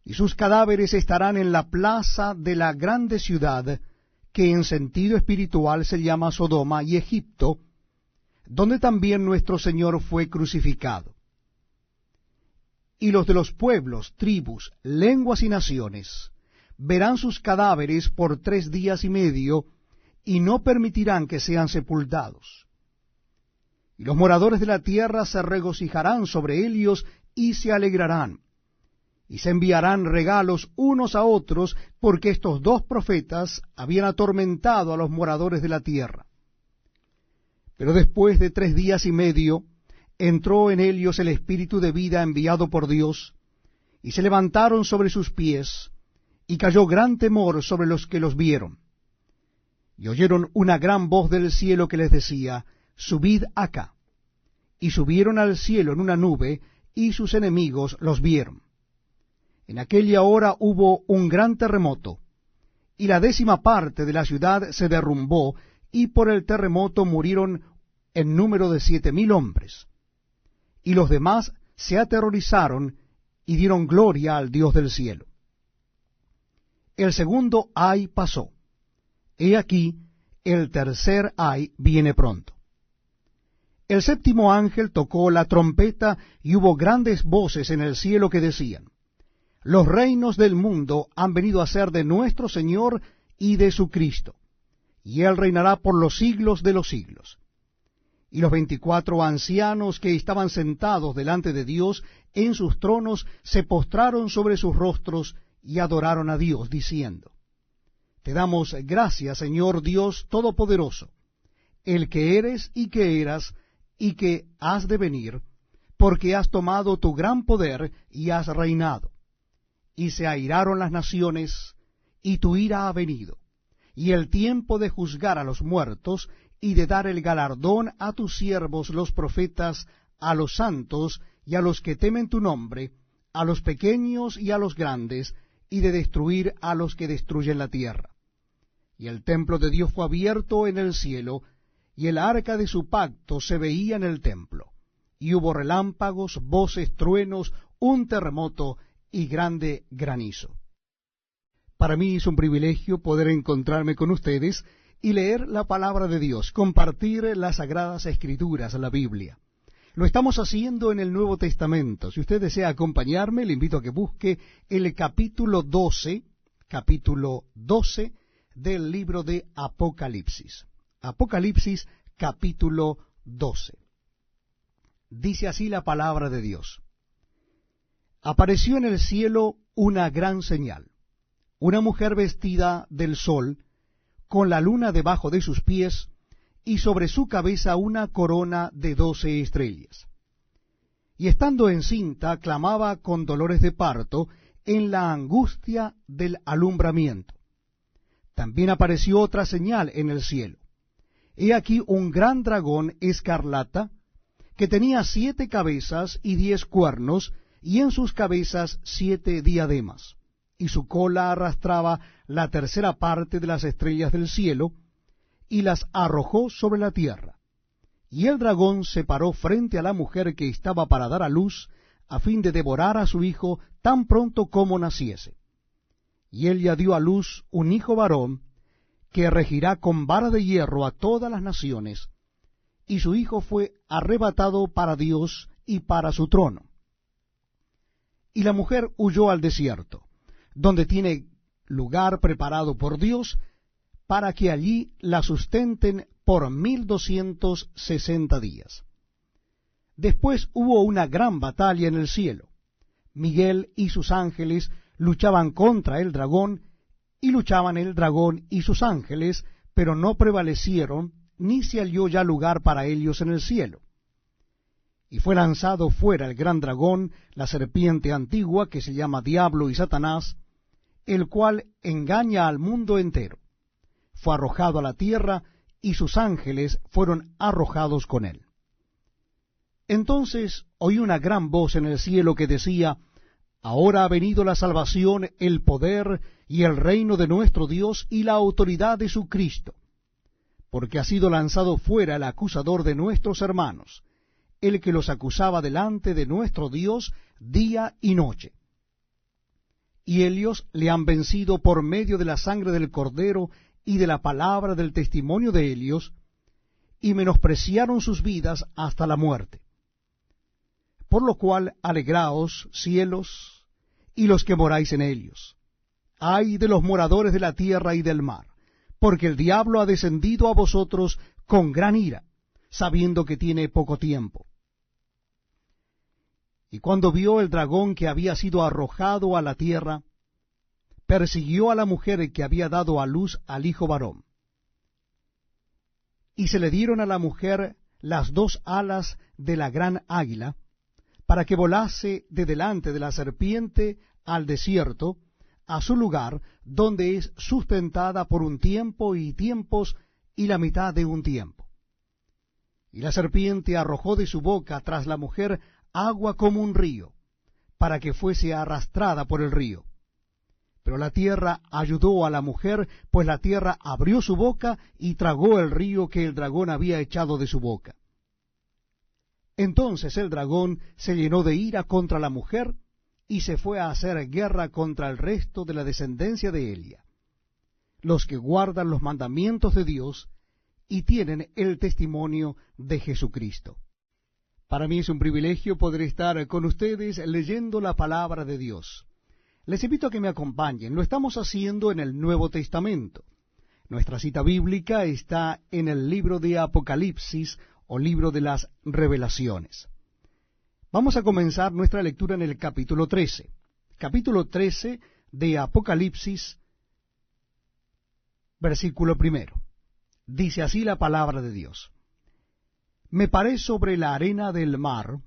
Y sus cadáveres estarán en la plaza de la grande ciudad, que en sentido espiritual se llama Sodoma y Egipto, donde también nuestro Señor fue crucificado. Y los de los pueblos, tribus, lenguas y naciones verán sus cadáveres por 3 días y medio, y no permitirán que sean sepultados. Y los moradores de la tierra se regocijarán sobre ellos y se alegrarán, y se enviarán regalos unos a otros, porque estos 2 profetas habían atormentado a los moradores de la tierra. Pero después de 3 días y medio, entró en ellos el espíritu de vida enviado por Dios, y se levantaron sobre sus pies, y cayó gran temor sobre los que los vieron. Y oyeron una gran voz del cielo que les decía, subid acá. Y subieron al cielo en una nube, y sus enemigos los vieron. En aquella hora hubo un gran terremoto, y la 10ª parte de la ciudad se derrumbó, y por el terremoto murieron en número de 7,000 hombres. Y los demás se aterrorizaron, y dieron gloria al Dios del cielo. El segundo ay pasó. He aquí, el tercer ay viene pronto. El 7º ángel tocó la trompeta, y hubo grandes voces en el cielo que decían, los reinos del mundo han venido a ser de nuestro Señor y de su Cristo, y Él reinará por los siglos de los siglos. Y los 24 ancianos que estaban sentados delante de Dios en sus tronos se postraron sobre sus rostros y adoraron a Dios, diciendo, te damos gracias, Señor Dios Todopoderoso, el que eres y que eras, y que has de venir, porque has tomado tu gran poder y has reinado. Y se airaron las naciones, y tu ira ha venido, y el tiempo de juzgar a los muertos, y de dar el galardón a tus siervos los profetas, a los santos y a los que temen tu nombre, a los pequeños y a los grandes, y de destruir a los que destruyen la tierra. Y el templo de Dios fue abierto en el cielo, y el arca de su pacto se veía en el templo. Y hubo relámpagos, voces, truenos, un terremoto y grande granizo. Para mí es un privilegio poder encontrarme con ustedes y leer la palabra de Dios, compartir las Sagradas Escrituras, la Biblia. Lo estamos haciendo en el Nuevo Testamento. Si usted desea acompañarme, le invito a que busque el capítulo 12 del libro de Apocalipsis. Apocalipsis capítulo 12. Dice así la palabra de Dios. Apareció en el cielo una gran señal, una mujer vestida del sol, con la luna debajo de sus pies, y sobre su cabeza una corona de 12 estrellas. Y estando encinta, clamaba con dolores de parto en la angustia del alumbramiento. También apareció otra señal en el cielo. He aquí un gran dragón escarlata, que tenía 7 cabezas y 10 cuernos, y en sus cabezas 7 diademas, y su cola arrastraba la tercera parte de las estrellas del cielo, y las arrojó sobre la tierra. Y el dragón se paró frente a la mujer que estaba para dar a luz, a fin de devorar a su hijo tan pronto como naciese. Y ella dio a luz un hijo varón, que regirá con vara de hierro a todas las naciones, y su hijo fue arrebatado para Dios y para su trono. Y la mujer huyó al desierto, donde tiene lugar preparado por Dios, para que allí la sustenten por 1260 días. Después hubo una gran batalla en el cielo. Miguel y sus ángeles luchaban contra el dragón, y luchaban el dragón y sus ángeles, pero no prevalecieron, ni se halló ya lugar para ellos en el cielo. Y fue lanzado fuera el gran dragón, la serpiente antigua, que se llama Diablo y Satanás, el cual engaña al mundo entero. Fue arrojado a la tierra, y sus ángeles fueron arrojados con él. Entonces oí una gran voz en el cielo que decía: Ahora ha venido la salvación, el poder y el reino de nuestro Dios y la autoridad de su Cristo, porque ha sido lanzado fuera el acusador de nuestros hermanos, el que los acusaba delante de nuestro Dios día y noche. Y ellos le han vencido por medio de la sangre del Cordero y de la palabra del testimonio de ellos, y menospreciaron sus vidas hasta la muerte. Por lo cual, alegraos, cielos, y los que moráis en ellos. Ay de los moradores de la tierra y del mar, porque el diablo ha descendido a vosotros con gran ira, sabiendo que tiene poco tiempo. Y cuando vio el dragón que había sido arrojado a la tierra, persiguió a la mujer que había dado a luz al hijo varón. Y se le dieron a la mujer las 2 alas de la gran águila, para que volase de delante de la serpiente al desierto, a su lugar, donde es sustentada por un tiempo y tiempos y la mitad de un tiempo. Y la serpiente arrojó de su boca tras la mujer agua como un río, para que fuese arrastrada por el río. Pero la tierra ayudó a la mujer, pues la tierra abrió su boca y tragó el río que el dragón había echado de su boca. Entonces el dragón se llenó de ira contra la mujer, y se fue a hacer guerra contra el resto de la descendencia de Elia, los que guardan los mandamientos de Dios y tienen el testimonio de Jesucristo. Para mí es un privilegio poder estar con ustedes leyendo la palabra de Dios. Les invito a que me acompañen. Lo estamos haciendo en el Nuevo Testamento. Nuestra cita bíblica está en el libro de Apocalipsis o libro de las Revelaciones. Vamos a comenzar nuestra lectura en el capítulo 13. Capítulo 13 de Apocalipsis, versículo 1. Dice así la palabra de Dios. Me paré sobre la arena del mar,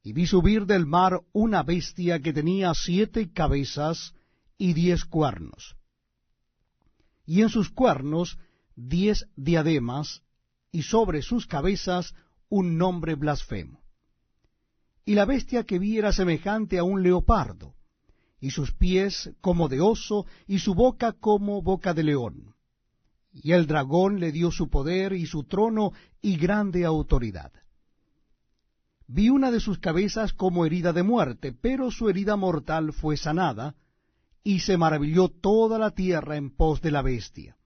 y vi subir del mar una bestia que tenía 7 cabezas y 10 cuernos, y en sus cuernos 10 diademas, y sobre sus cabezas un nombre blasfemo. Y la bestia que vi era semejante a un leopardo, y sus pies como de oso, y su boca como boca de león. Y el dragón le dio su poder y su trono y grande autoridad. Vi una de sus cabezas como herida de muerte, pero su herida mortal fue sanada, y se maravilló toda la tierra en pos de la bestia.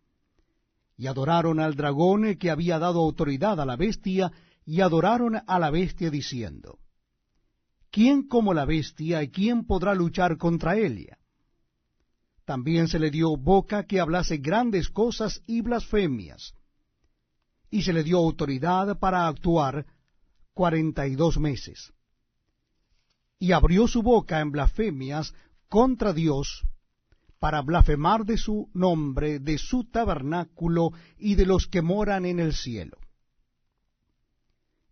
Y adoraron al dragón que había dado autoridad a la bestia, y adoraron a la bestia diciendo: ¿Quién como la bestia y quién podrá luchar contra ella? También se le dio boca que hablase grandes cosas y blasfemias, y se le dio autoridad para actuar 42 meses. Y abrió su boca en blasfemias contra Dios, para blasfemar de su nombre, de su tabernáculo y de los que moran en el cielo.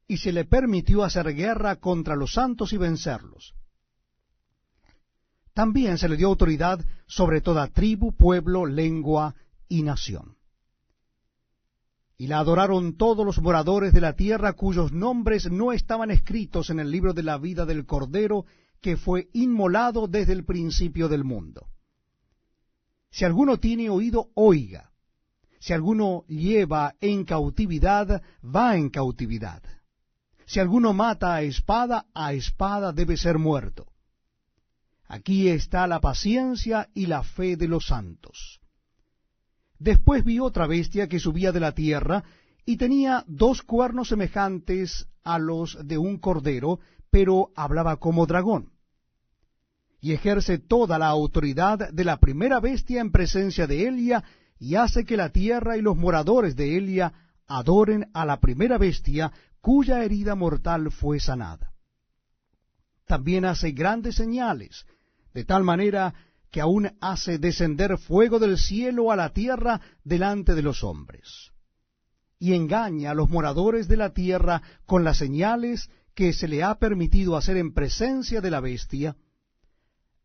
Y se le permitió hacer guerra contra los santos y vencerlos. También se le dio autoridad sobre toda tribu, pueblo, lengua y nación. Y la adoraron todos los moradores de la tierra cuyos nombres no estaban escritos en el libro de la vida del Cordero, que fue inmolado desde el principio del mundo. Si alguno tiene oído, oiga. Si alguno lleva en cautividad, va en cautividad. Si alguno mata a espada debe ser muerto. Aquí está la paciencia y la fe de los santos. Después vi otra bestia que subía de la tierra, y tenía 2 cuernos semejantes a los de un cordero, pero hablaba como dragón. Y ejerce toda la autoridad de la primera bestia en presencia de Elia, y hace que la tierra y los moradores de Elia adoren a la primera bestia, cuya herida mortal fue sanada. También hace grandes señales, de tal manera que aún hace descender fuego del cielo a la tierra delante de los hombres. Y engaña a los moradores de la tierra con las señales que se le ha permitido hacer en presencia de la bestia,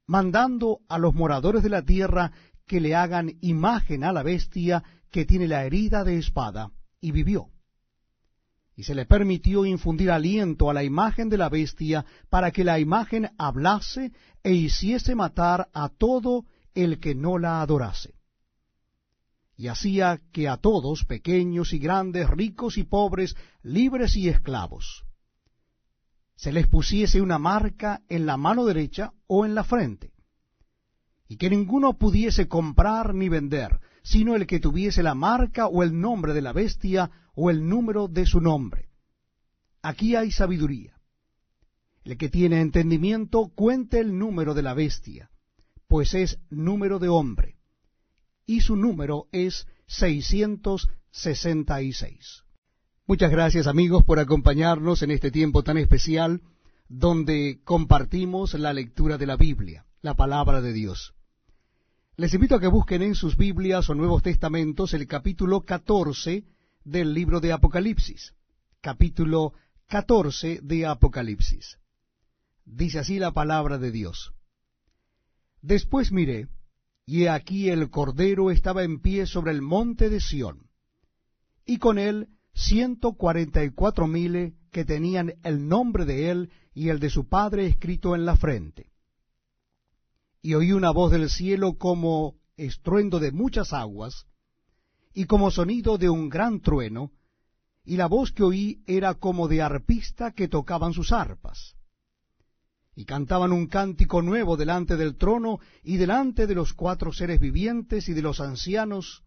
mandando a los moradores de la tierra que le hagan imagen a la bestia que tiene la herida de espada, y vivió. Y se le permitió infundir aliento a la imagen de la bestia, para que la imagen hablase e hiciese matar a todo el que no la adorase. Y hacía que a todos, pequeños y grandes, ricos y pobres, libres y esclavos, se les pusiese una marca en la mano derecha o en la frente, y que ninguno pudiese comprar ni vender, sino el que tuviese la marca o el nombre de la bestia o el número de su nombre. Aquí hay sabiduría. El que tiene entendimiento cuente el número de la bestia, pues es número de hombre, y su número es 666. Muchas gracias, amigos, por acompañarnos en este tiempo tan especial, donde compartimos la lectura de la Biblia, la palabra de Dios. Les invito a que busquen en sus Biblias o Nuevos Testamentos el capítulo 14 del libro de Apocalipsis. Capítulo 14 de Apocalipsis. Dice así la palabra de Dios. Después miré, y he aquí el Cordero estaba en pie sobre el monte de Sión, y con él 144,000 que tenían el nombre de él y el de su padre escrito en la frente. Y oí una voz del cielo como estruendo de muchas aguas, y como sonido de un gran trueno, y la voz que oí era como de arpista que tocaban sus arpas. Y cantaban un cántico nuevo delante del trono, y delante de los 4 seres vivientes y de los ancianos,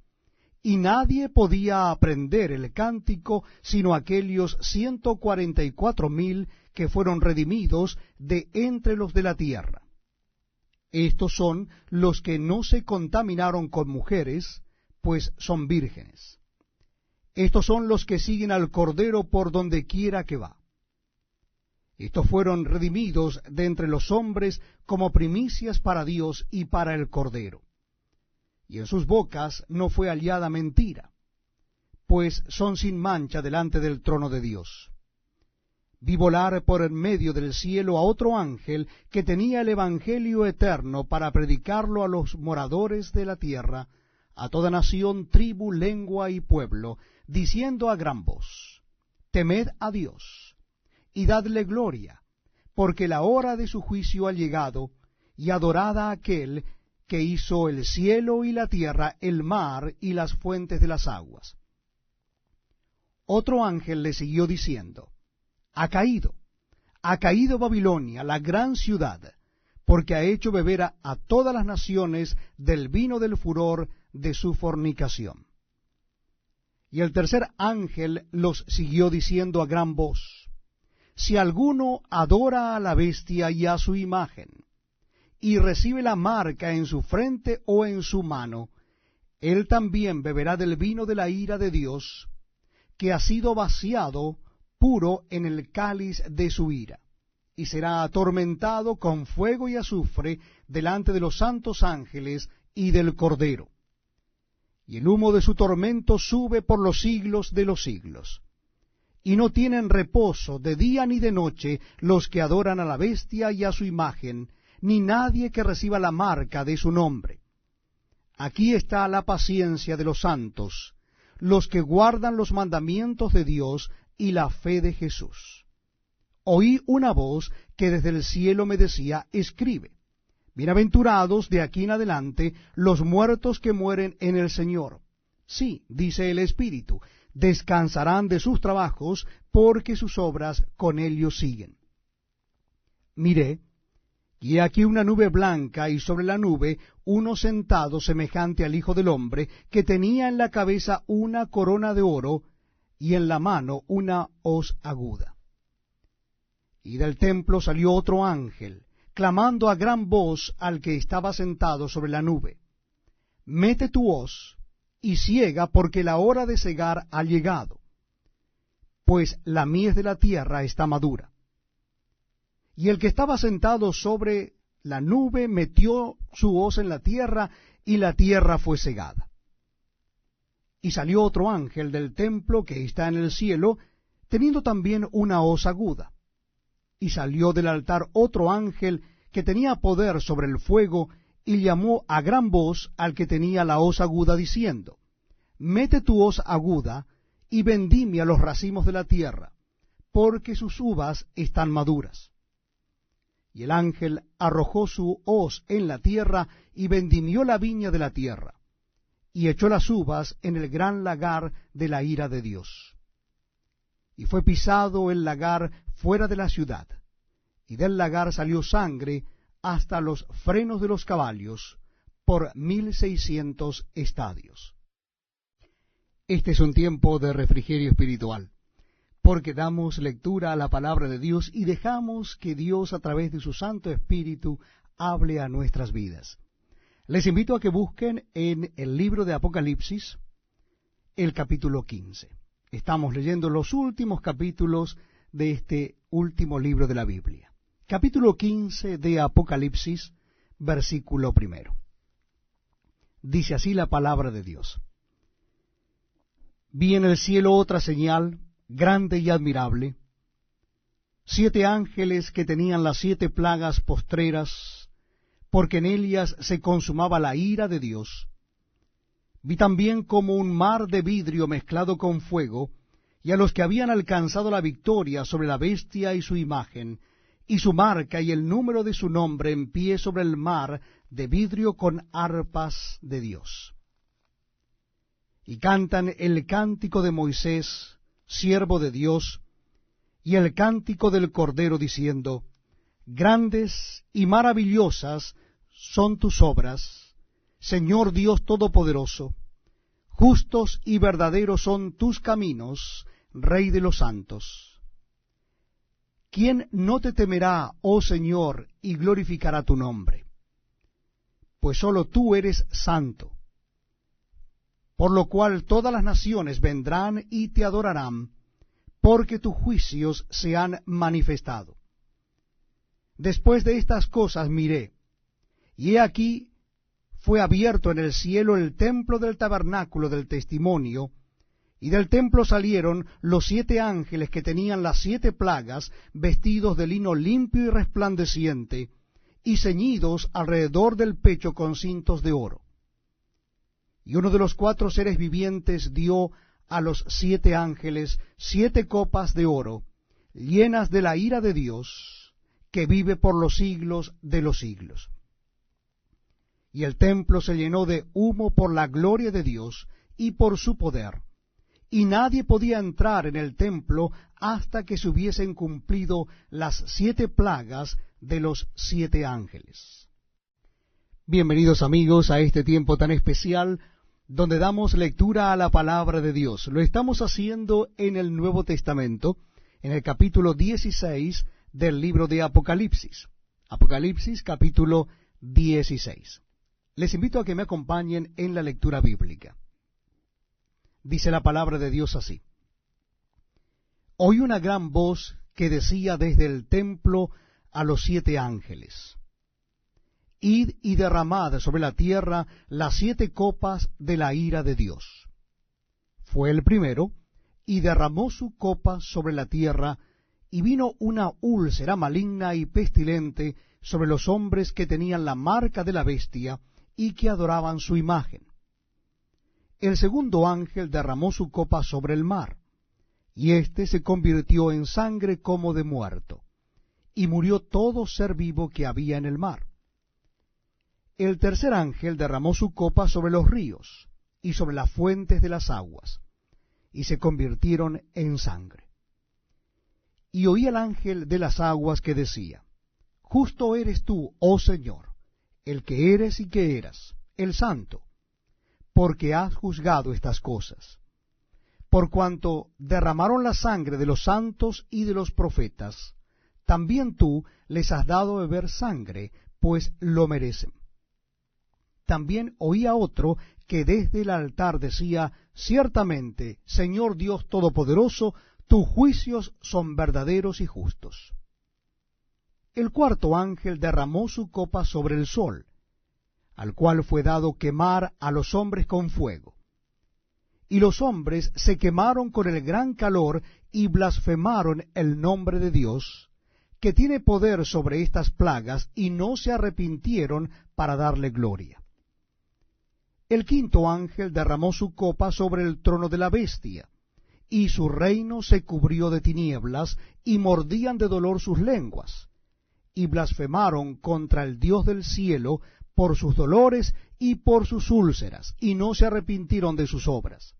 y nadie podía aprender el cántico, sino aquellos 144,000 que fueron redimidos de entre los de la tierra. Estos son los que no se contaminaron con mujeres, pues son vírgenes. Estos son los que siguen al Cordero por donde quiera que va. Estos fueron redimidos de entre los hombres como primicias para Dios y para el Cordero. Y en sus bocas no fue hallada mentira, pues son sin mancha delante del trono de Dios. Vi volar por en medio del cielo a otro ángel que tenía el Evangelio eterno para predicarlo a los moradores de la tierra, a toda nación, tribu, lengua y pueblo, diciendo a gran voz: Temed a Dios, y dadle gloria, porque la hora de su juicio ha llegado, y adorad a aquel que hizo el cielo y la tierra, el mar y las fuentes de las aguas. Otro ángel le siguió diciendo: ha caído Babilonia, la gran ciudad, porque ha hecho beber a todas las naciones del vino del furor de su fornicación. Y el tercer ángel los siguió diciendo a gran voz: si alguno adora a la bestia y a su imagen, y recibe la marca en su frente o en su mano, él también beberá del vino de la ira de Dios, que ha sido vaciado puro en el cáliz de su ira, y será atormentado con fuego y azufre delante de los santos ángeles y del Cordero. Y el humo de su tormento sube por los siglos de los siglos. Y no tienen reposo de día ni de noche los que adoran a la bestia y a su imagen, ni nadie que reciba la marca de su nombre. Aquí está la paciencia de los santos, los que guardan los mandamientos de Dios y la fe de Jesús. Oí una voz que desde el cielo me decía, escribe, bienaventurados de aquí en adelante los muertos que mueren en el Señor. Sí, dice el Espíritu, descansarán de sus trabajos, porque sus obras con ellos siguen. Miré, y he aquí una nube blanca, y sobre la nube uno sentado semejante al Hijo del Hombre, que tenía en la cabeza una corona de oro, y en la mano una hoz aguda. Y del templo salió otro ángel, clamando a gran voz al que estaba sentado sobre la nube, mete tu hoz, y ciega, porque la hora de cegar ha llegado, pues la mies de la tierra está madura. Y el que estaba sentado sobre la nube metió su hoz en la tierra, y la tierra fue cegada. Y salió otro ángel del templo que está en el cielo, teniendo también una hoz aguda. Y salió del altar otro ángel que tenía poder sobre el fuego, y llamó a gran voz al que tenía la hoz aguda, diciendo, mete tu hoz aguda, y vendimia los racimos de la tierra, porque sus uvas están maduras. Y el ángel arrojó su hoz en la tierra, y vendimió la viña de la tierra, y echó las uvas en el gran lagar de la ira de Dios. Y fue pisado el lagar fuera de la ciudad, y del lagar salió sangre hasta los frenos de los caballos, por 1600 estadios. Este es un tiempo de refrigerio espiritual, porque damos lectura a la palabra de Dios y dejamos que Dios, a través de su Santo Espíritu, hable a nuestras vidas. Les invito a que busquen en el libro de Apocalipsis el capítulo 15. Estamos leyendo los últimos capítulos de este último libro de la Biblia. Capítulo 15 de Apocalipsis, versículo 1. Dice así la palabra de Dios. Vi en el cielo otra señal, grande y admirable, 7 ángeles que tenían las 7 plagas postreras, porque en ellas se consumaba la ira de Dios. Vi también como un mar de vidrio mezclado con fuego, y a los que habían alcanzado la victoria sobre la bestia y su imagen, y su marca y el número de su nombre en pie sobre el mar de vidrio con arpas de Dios. Y cantan el cántico de Moisés, siervo de Dios, y el cántico del Cordero, diciendo, grandes y maravillosas son tus obras, Señor Dios Todopoderoso, justos y verdaderos son tus caminos, Rey de los santos. ¿Quién no te temerá, oh Señor, y glorificará tu nombre? Pues sólo tú eres santo, por lo cual todas las naciones vendrán y te adorarán, porque tus juicios se han manifestado. Después de estas cosas miré, y he aquí fue abierto en el cielo el templo del tabernáculo del testimonio, y del templo salieron los 7 ángeles que tenían las 7 plagas, vestidos de lino limpio y resplandeciente, y ceñidos alrededor del pecho con cintos de oro. Y uno de los 4 seres vivientes dio a los 7 ángeles 7 copas de oro, llenas de la ira de Dios, que vive por los siglos de los siglos. Y el templo se llenó de humo por la gloria de Dios y por su poder, y nadie podía entrar en el templo hasta que se hubiesen cumplido las 7 plagas de los 7 ángeles. Bienvenidos amigos a este tiempo tan especial, donde damos lectura a la palabra de Dios. Lo estamos haciendo en el Nuevo Testamento, en el capítulo 16 del libro de Apocalipsis. Apocalipsis, capítulo 16. Les invito a que me acompañen en la lectura bíblica. Dice la palabra de Dios así: Oí una gran voz que decía desde el templo a los 7 ángeles: Id y derramad sobre la tierra las 7 copas de la ira de Dios. Fue el primero, y derramó su copa sobre la tierra, y vino una úlcera maligna y pestilente sobre los hombres que tenían la marca de la bestia y que adoraban su imagen. El segundo ángel derramó su copa sobre el mar, y éste se convirtió en sangre como de muerto, y murió todo ser vivo que había en el mar. El tercer ángel derramó su copa sobre los ríos y sobre las fuentes de las aguas, y se convirtieron en sangre. Y oí al ángel de las aguas que decía: Justo eres tú, oh Señor, el que eres y que eras, el Santo, porque has juzgado estas cosas. Por cuanto derramaron la sangre de los santos y de los profetas, también tú les has dado beber sangre, pues lo merecen. También oí a otro que desde el altar decía: Ciertamente, Señor Dios Todopoderoso, tus juicios son verdaderos y justos. El cuarto ángel derramó su copa sobre el sol, al cual fue dado quemar a los hombres con fuego. Y los hombres se quemaron con el gran calor y blasfemaron el nombre de Dios, que tiene poder sobre estas plagas, y no se arrepintieron para darle gloria. El quinto ángel derramó su copa sobre el trono de la bestia, y su reino se cubrió de tinieblas, y mordían de dolor sus lenguas, y blasfemaron contra el Dios del cielo por sus dolores y por sus úlceras, y no se arrepintieron de sus obras.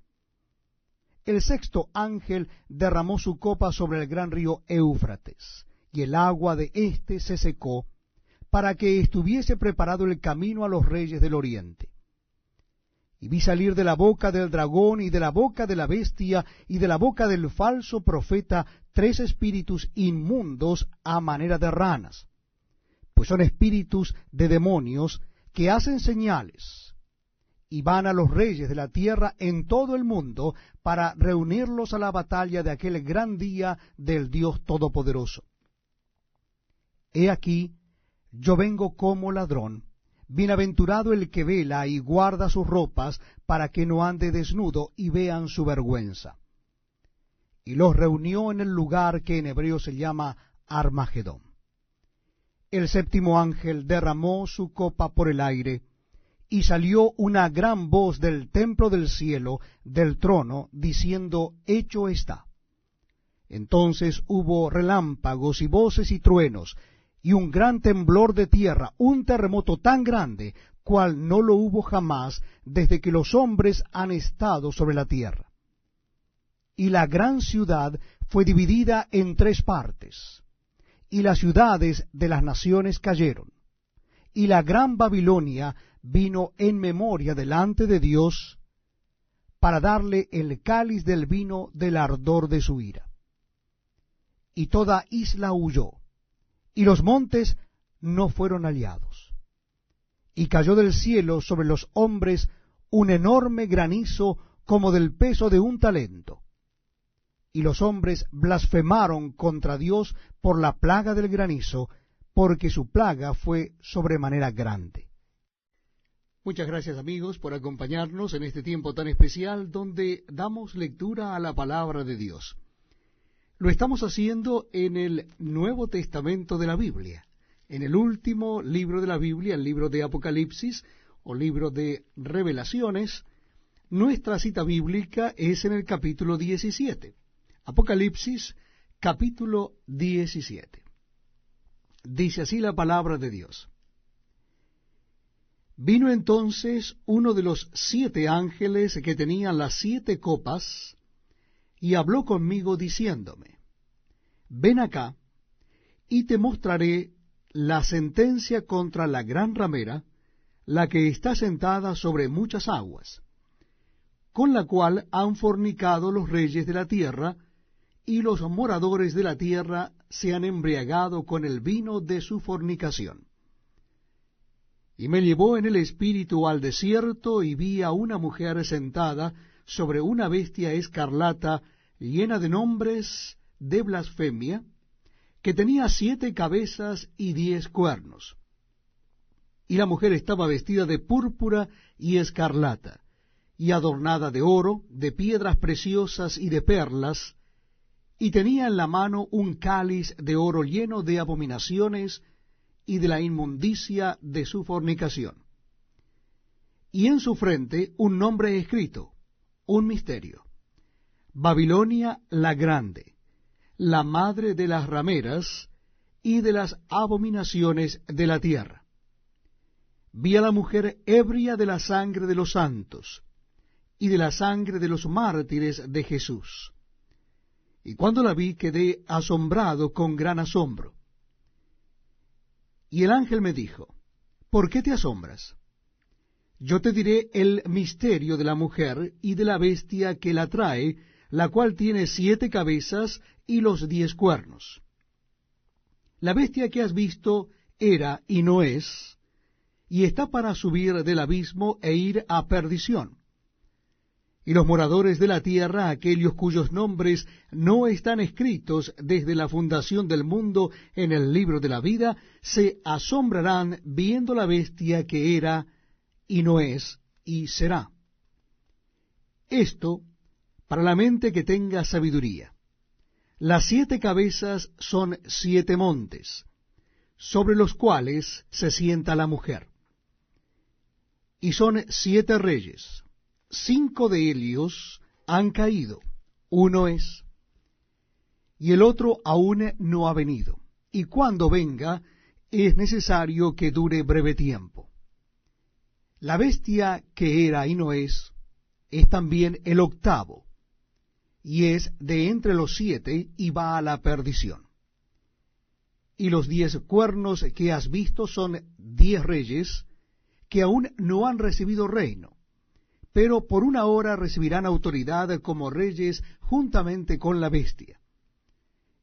El sexto ángel derramó su copa sobre el gran río Éufrates, y el agua de éste se secó, para que estuviese preparado el camino a los reyes del oriente. Y vi salir de la boca del dragón, y de la boca de la bestia, y de la boca del falso profeta, 3 espíritus inmundos a manera de ranas, pues son espíritus de demonios que hacen señales, y van a los reyes de la tierra en todo el mundo para reunirlos a la batalla de aquel gran día del Dios Todopoderoso. He aquí, yo vengo como ladrón. Bienaventurado el que vela y guarda sus ropas, para que no ande desnudo y vean su vergüenza. Y los reunió en el lugar que en hebreo se llama Armagedón. El séptimo ángel derramó su copa por el aire, y salió una gran voz del templo del cielo, del trono, diciendo: Hecho está. Entonces hubo relámpagos y voces y truenos, y un gran temblor de tierra, un terremoto tan grande, cual no lo hubo jamás desde que los hombres han estado sobre la tierra. Y la gran ciudad fue dividida en 3 partes, y las ciudades de las naciones cayeron. Y la gran Babilonia vino en memoria delante de Dios, para darle el cáliz del vino del ardor de su ira. Y toda isla huyó, y los montes no fueron hallados. Y cayó del cielo sobre los hombres un enorme granizo como del peso de un talento. Y los hombres blasfemaron contra Dios por la plaga del granizo, porque su plaga fue sobremanera grande. Muchas gracias, amigos, por acompañarnos en este tiempo tan especial donde damos lectura a la palabra de Dios. Lo estamos haciendo en el Nuevo Testamento de la Biblia, en el último libro de la Biblia, el libro de Apocalipsis o libro de Revelaciones. Nuestra cita bíblica es en el capítulo 17. Apocalipsis, capítulo 17. Dice así la palabra de Dios. Vino entonces uno de los 7 ángeles que tenían las 7 copas, y habló conmigo diciéndome: Ven acá, y te mostraré la sentencia contra la gran ramera, la que está sentada sobre muchas aguas, con la cual han fornicado los reyes de la tierra, y los moradores de la tierra se han embriagado con el vino de su fornicación. Y me llevó en el espíritu al desierto, y vi a una mujer sentada sobre una bestia escarlata, llena de nombres de blasfemia, que tenía 7 cabezas y 10 cuernos. Y la mujer estaba vestida de púrpura y escarlata, y adornada de oro, de piedras preciosas y de perlas, y tenía en la mano un cáliz de oro lleno de abominaciones y de la inmundicia de su fornicación. Y en su frente un nombre escrito, un misterio: Babilonia la Grande, la madre de las rameras y de las abominaciones de la tierra. Vi a la mujer ebria de la sangre de los santos y de la sangre de los mártires de Jesús. Y cuando la vi quedé asombrado con gran asombro. Y el ángel me dijo: ¿por qué te asombras? Yo te diré el misterio de la mujer y de la bestia que la trae, la cual tiene 7 cabezas y los 10 cuernos. La bestia que has visto era y no es, y está para subir del abismo e ir a perdición. Y los moradores de la tierra, aquellos cuyos nombres no están escritos desde la fundación del mundo en el libro de la vida, se asombrarán viendo la bestia que era y no es y será. Esto para la mente que tenga sabiduría. Las 7 cabezas son 7 montes, sobre los cuales se sienta la mujer. Y son 7 reyes. 5 de ellos han caído, uno es, y el otro aún no ha venido, y cuando venga es necesario que dure breve tiempo. La bestia que era y no es también el 8º, y es de entre los 7 y va a la perdición. Y los 10 cuernos que has visto son 10 reyes que aún no han recibido reino, pero por una hora recibirán autoridad como reyes juntamente con la bestia.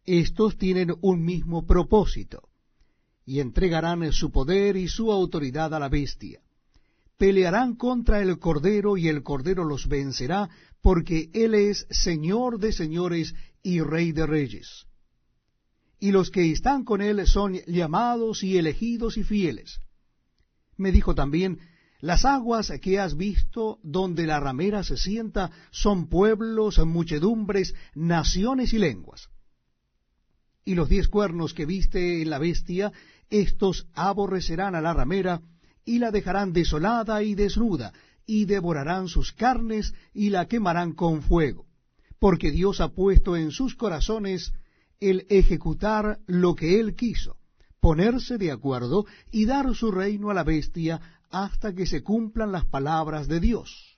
Estos tienen un mismo propósito, y entregarán su poder y su autoridad a la bestia. Pelearán contra el Cordero, y el Cordero los vencerá, porque Él es Señor de señores y Rey de reyes. Y los que están con Él son llamados y elegidos y fieles. Me dijo también: las aguas que has visto donde la ramera se sienta son pueblos, muchedumbres, naciones y lenguas. Y los 10 cuernos que viste en la bestia, estos aborrecerán a la ramera, y la dejarán desolada y desnuda, y devorarán sus carnes, y la quemarán con fuego. Porque Dios ha puesto en sus corazones el ejecutar lo que Él quiso, ponerse de acuerdo y dar su reino a la bestia, hasta que se cumplan las palabras de Dios.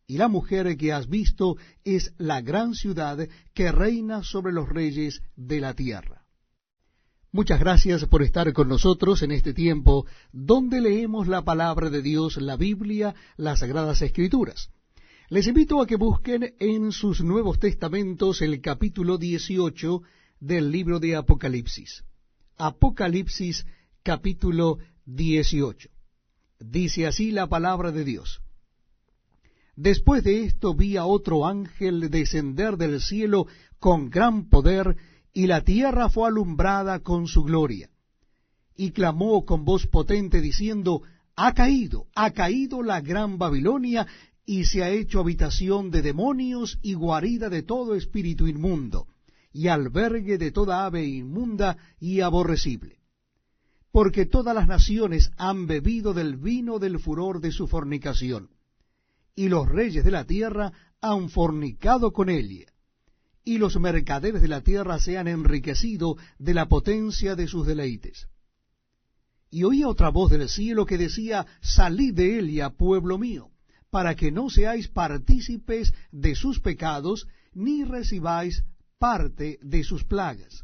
Y la mujer que has visto es la gran ciudad que reina sobre los reyes de la tierra. Muchas gracias por estar con nosotros en este tiempo donde leemos la palabra de Dios, la Biblia, las Sagradas Escrituras. Les invito a que busquen en sus Nuevos Testamentos el capítulo 18 del libro de Apocalipsis. Apocalipsis capítulo 18. Dice así la palabra de Dios: después de esto vi a otro ángel descender del cielo con gran poder, y la tierra fue alumbrada con su gloria. Y clamó con voz potente diciendo: ha caído la gran Babilonia, y se ha hecho habitación de demonios y guarida de todo espíritu inmundo, y albergue de toda ave inmunda y aborrecible. Porque todas las naciones han bebido del vino del furor de su fornicación, y los reyes de la tierra han fornicado con ella, y los mercaderes de la tierra se han enriquecido de la potencia de sus deleites. Y oí otra voz del cielo que decía: salid de ella, pueblo mío, para que no seáis partícipes de sus pecados, ni recibáis parte de sus plagas.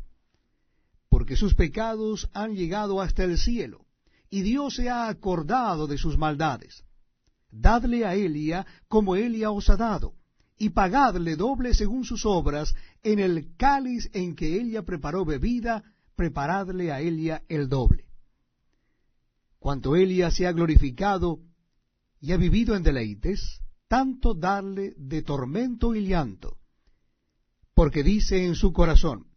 Porque sus pecados han llegado hasta el cielo, y Dios se ha acordado de sus maldades. Dadle a Elia como Elia os ha dado, y pagadle doble según sus obras. En el cáliz en que Elia preparó bebida, preparadle a Elia el doble. Cuanto Elia se ha glorificado y ha vivido en deleites, tanto darle de tormento y llanto, porque dice en su corazón,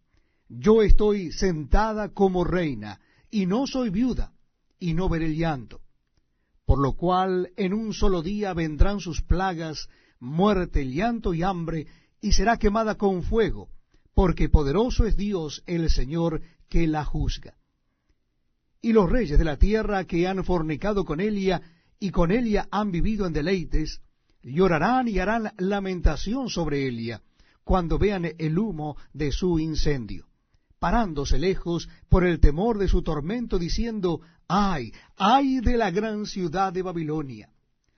yo estoy sentada como reina, y no soy viuda, y no veré el llanto. Por lo cual en un solo día vendrán sus plagas, muerte, llanto y hambre, y será quemada con fuego, porque poderoso es Dios el Señor que la juzga. Y los reyes de la tierra que han fornicado con Elia, y con Elia han vivido en deleites, llorarán y harán lamentación sobre Elia, cuando vean el humo de su incendio, parándose lejos por el temor de su tormento, diciendo, ay, ay de la gran ciudad de Babilonia,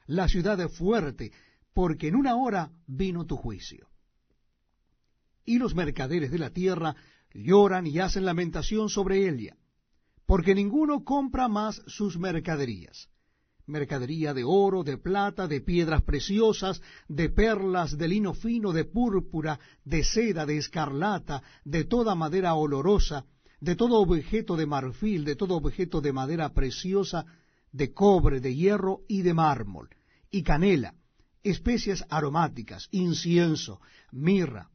la ciudad fuerte, porque en una hora vino tu juicio. Y los mercaderes de la tierra lloran y hacen lamentación sobre Elia, porque ninguno compra más sus mercaderías, mercadería de oro, de plata, de piedras preciosas, de perlas, de lino fino, de púrpura, de seda, de escarlata, de toda madera olorosa, de todo objeto de marfil, de todo objeto de madera preciosa, de cobre, de hierro y de mármol, y canela, especias aromáticas, incienso, mirra,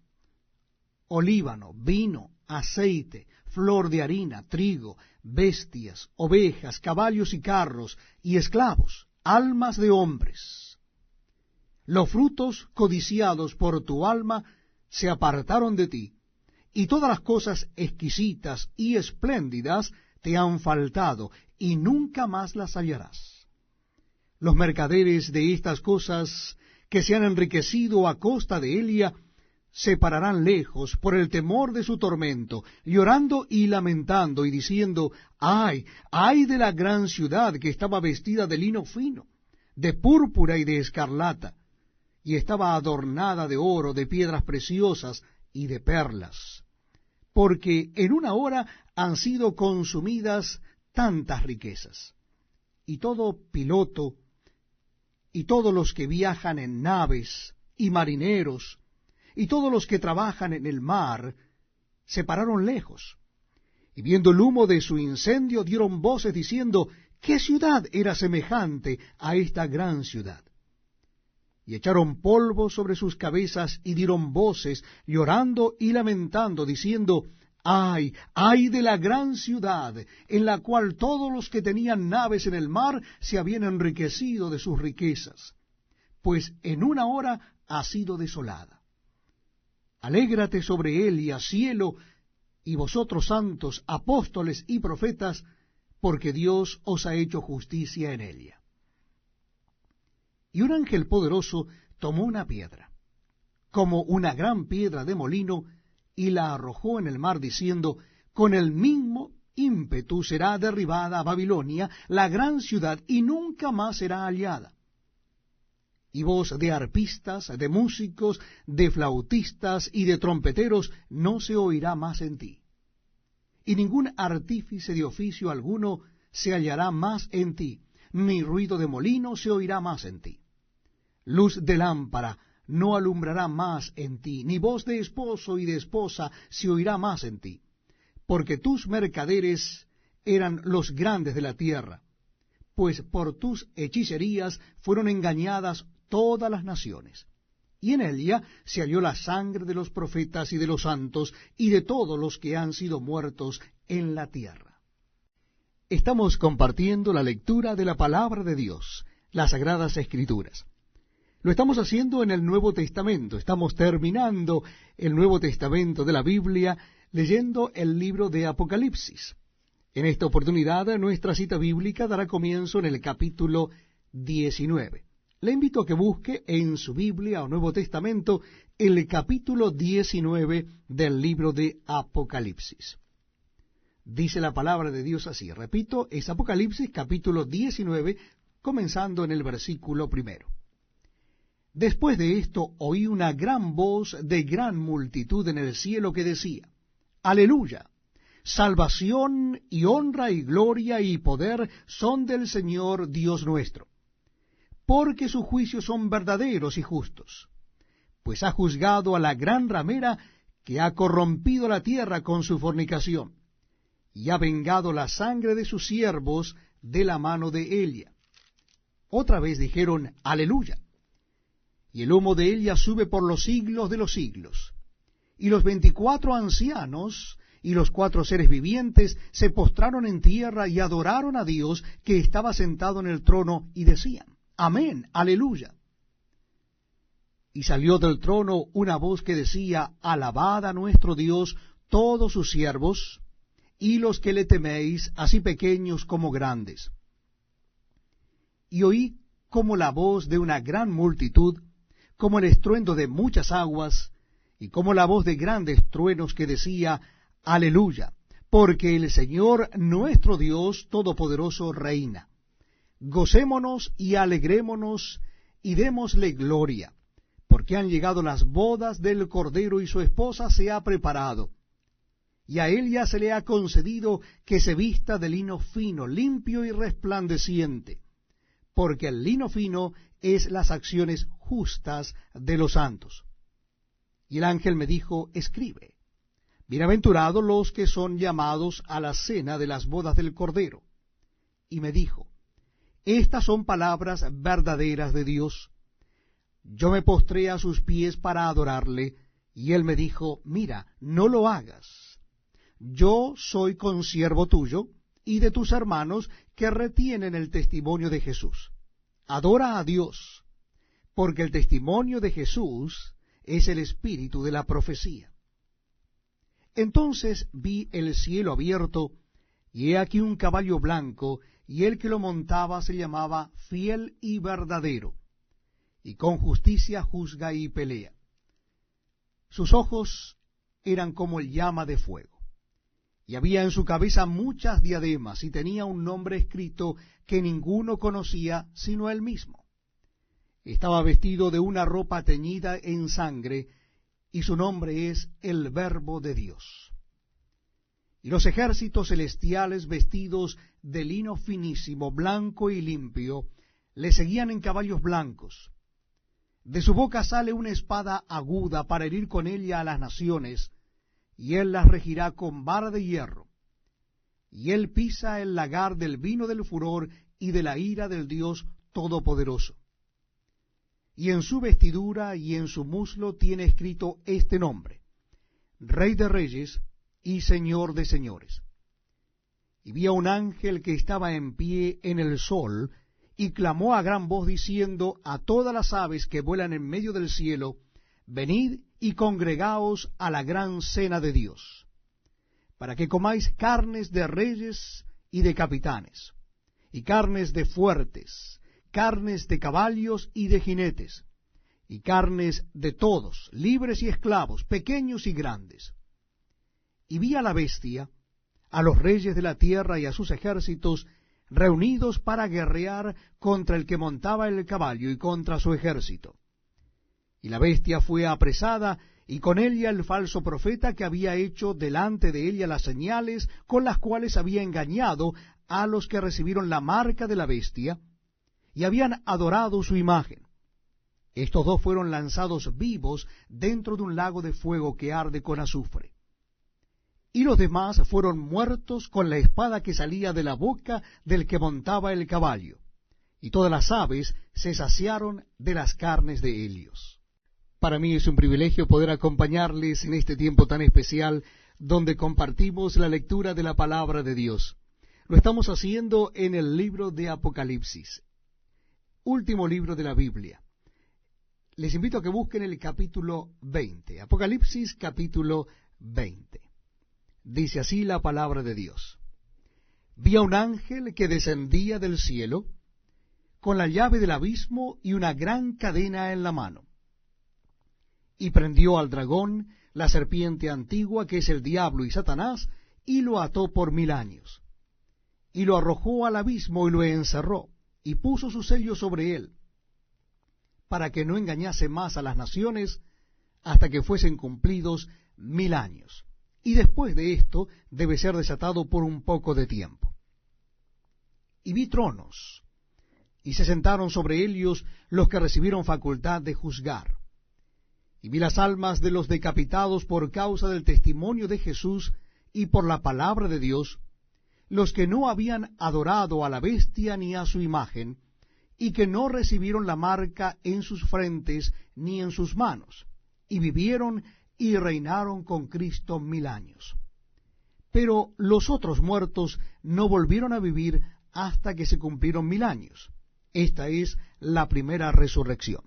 olíbano, vino, aceite, flor de harina, trigo, bestias, ovejas, caballos y carros, y esclavos, almas de hombres. Los frutos codiciados por tu alma se apartaron de ti, y todas las cosas exquisitas y espléndidas te han faltado, y nunca más las hallarás. Los mercaderes de estas cosas que se han enriquecido a costa de Elia, se pararán lejos por el temor de su tormento, llorando y lamentando, y diciendo, ay, ay de la gran ciudad que estaba vestida de lino fino, de púrpura y de escarlata, y estaba adornada de oro, de piedras preciosas y de perlas, porque en una hora han sido consumidas tantas riquezas. Y todo piloto, y todos los que viajan en naves, y marineros, y todos los que trabajan en el mar, se pararon lejos, y viendo el humo de su incendio dieron voces diciendo, ¿qué ciudad era semejante a esta gran ciudad? Y echaron polvo sobre sus cabezas y dieron voces, llorando y lamentando, diciendo, ay, ay de la gran ciudad, en la cual todos los que tenían naves en el mar se habían enriquecido de sus riquezas, pues en una hora ha sido desolada. Alégrate sobre Elia, cielo, y vosotros santos, apóstoles y profetas, porque Dios os ha hecho justicia en Elia. Y un ángel poderoso tomó una piedra, como una gran piedra de molino, y la arrojó en el mar, diciendo, con el mismo ímpetu será derribada Babilonia, la gran ciudad, y nunca más será hallada. Y voz de arpistas, de músicos, de flautistas y de trompeteros no se oirá más en ti. Y ningún artífice de oficio alguno se hallará más en ti, ni ruido de molino se oirá más en ti. Luz de lámpara no alumbrará más en ti, ni voz de esposo y de esposa se oirá más en ti, porque tus mercaderes eran los grandes de la tierra, pues por tus hechicerías fueron engañadas todas las naciones. Y en ella se halló la sangre de los profetas y de los santos y de todos los que han sido muertos en la tierra. Estamos compartiendo la lectura de la palabra de Dios, las Sagradas Escrituras. Lo estamos haciendo en el Nuevo Testamento. Estamos terminando el Nuevo Testamento de la Biblia leyendo el libro de Apocalipsis. En esta oportunidad nuestra cita bíblica dará comienzo en el capítulo 19. Le invito a que busque en su Biblia o Nuevo Testamento el capítulo 19 del libro de Apocalipsis. Dice la palabra de Dios así, repito, es Apocalipsis capítulo 19, comenzando en el versículo 1. Después de esto oí una gran voz de gran multitud en el cielo que decía, Aleluya, salvación y honra y gloria y poder son del Señor Dios nuestro, porque sus juicios son verdaderos y justos, pues ha juzgado a la gran ramera que ha corrompido la tierra con su fornicación, y ha vengado la sangre de sus siervos de la mano de Elia. Otra vez dijeron, Aleluya. Y el humo de Elia sube por los siglos de los siglos. Y los 24 ancianos y los 4 seres vivientes se postraron en tierra y adoraron a Dios que estaba sentado en el trono, y decían, Amén, Aleluya. Y salió del trono una voz que decía, Alabad a nuestro Dios todos sus siervos, y los que le teméis, así pequeños como grandes. Y oí como la voz de una gran multitud, como el estruendo de muchas aguas, y como la voz de grandes truenos que decía, Aleluya, porque el Señor nuestro Dios Todopoderoso reina. Gocémonos y alegrémonos, y démosle gloria, porque han llegado las bodas del Cordero, y su esposa se ha preparado. Y a él ya se le ha concedido que se vista de lino fino, limpio y resplandeciente, porque el lino fino es las acciones justas de los santos. Y el ángel me dijo, escribe, bienaventurados los que son llamados a la cena de las bodas del Cordero. Y me dijo, estas son palabras verdaderas de Dios. Yo me postré a sus pies para adorarle, y él me dijo, mira, no lo hagas. Yo soy consiervo tuyo y de tus hermanos que retienen el testimonio de Jesús. Adora a Dios, porque el testimonio de Jesús es el espíritu de la profecía. Entonces vi el cielo abierto, y he aquí un caballo blanco, y el que lo montaba se llamaba Fiel y Verdadero, y con justicia juzga y pelea. Sus ojos eran como el llama de fuego, y había en su cabeza muchas diademas, y tenía un nombre escrito que ninguno conocía sino él mismo. Estaba vestido de una ropa teñida en sangre, y su nombre es el Verbo de Dios. Y los ejércitos celestiales, vestidos de lino finísimo, blanco y limpio, le seguían en caballos blancos. De su boca sale una espada aguda para herir con ella a las naciones, y él las regirá con vara de hierro. Y él pisa el lagar del vino del furor y de la ira del Dios Todopoderoso. Y en su vestidura y en su muslo tiene escrito este nombre: Rey de Reyes y Señor de Señores. Y vi a un ángel que estaba en pie en el sol, y clamó a gran voz diciendo a todas las aves que vuelan en medio del cielo, venid y congregaos a la gran cena de Dios, para que comáis carnes de reyes y de capitanes, y carnes de fuertes, carnes de caballos y de jinetes, y carnes de todos, libres y esclavos, pequeños y grandes. Y vi a la bestia, a los reyes de la tierra y a sus ejércitos, reunidos para guerrear contra el que montaba el caballo y contra su ejército. Y la bestia fue apresada, y con ella el falso profeta que había hecho delante de ella las señales con las cuales había engañado a los que recibieron la marca de la bestia, y habían adorado su imagen. Estos dos fueron lanzados vivos dentro de un lago de fuego que arde con azufre. Y los demás fueron muertos con la espada que salía de la boca del que montaba el caballo, y todas las aves se saciaron de las carnes de ellos. Para mí es un privilegio poder acompañarles en este tiempo tan especial, donde compartimos la lectura de la palabra de Dios. Lo estamos haciendo en el libro de Apocalipsis, último libro de la Biblia. Les invito a que busquen el capítulo 20, Apocalipsis capítulo 20. Dice así la palabra de Dios. Vi a un ángel que descendía del cielo, con la llave del abismo y una gran cadena en la mano. Y prendió al dragón, la serpiente antigua, que es el diablo y Satanás, y lo ató por 1000 años. Y lo arrojó al abismo y lo encerró, y puso su sello sobre él, para que no engañase más a las naciones, hasta que fuesen cumplidos 1000 años. Y después de esto debe ser desatado por un poco de tiempo. Y vi tronos, y se sentaron sobre ellos los que recibieron facultad de juzgar. Y vi las almas de los decapitados por causa del testimonio de Jesús y por la palabra de Dios, los que no habían adorado a la bestia ni a su imagen, y que no recibieron la marca en sus frentes ni en sus manos, y vivieron y reinaron con Cristo 1000 años. Pero los otros muertos no volvieron a vivir hasta que se cumplieron 1000 años. Esta es la primera resurrección.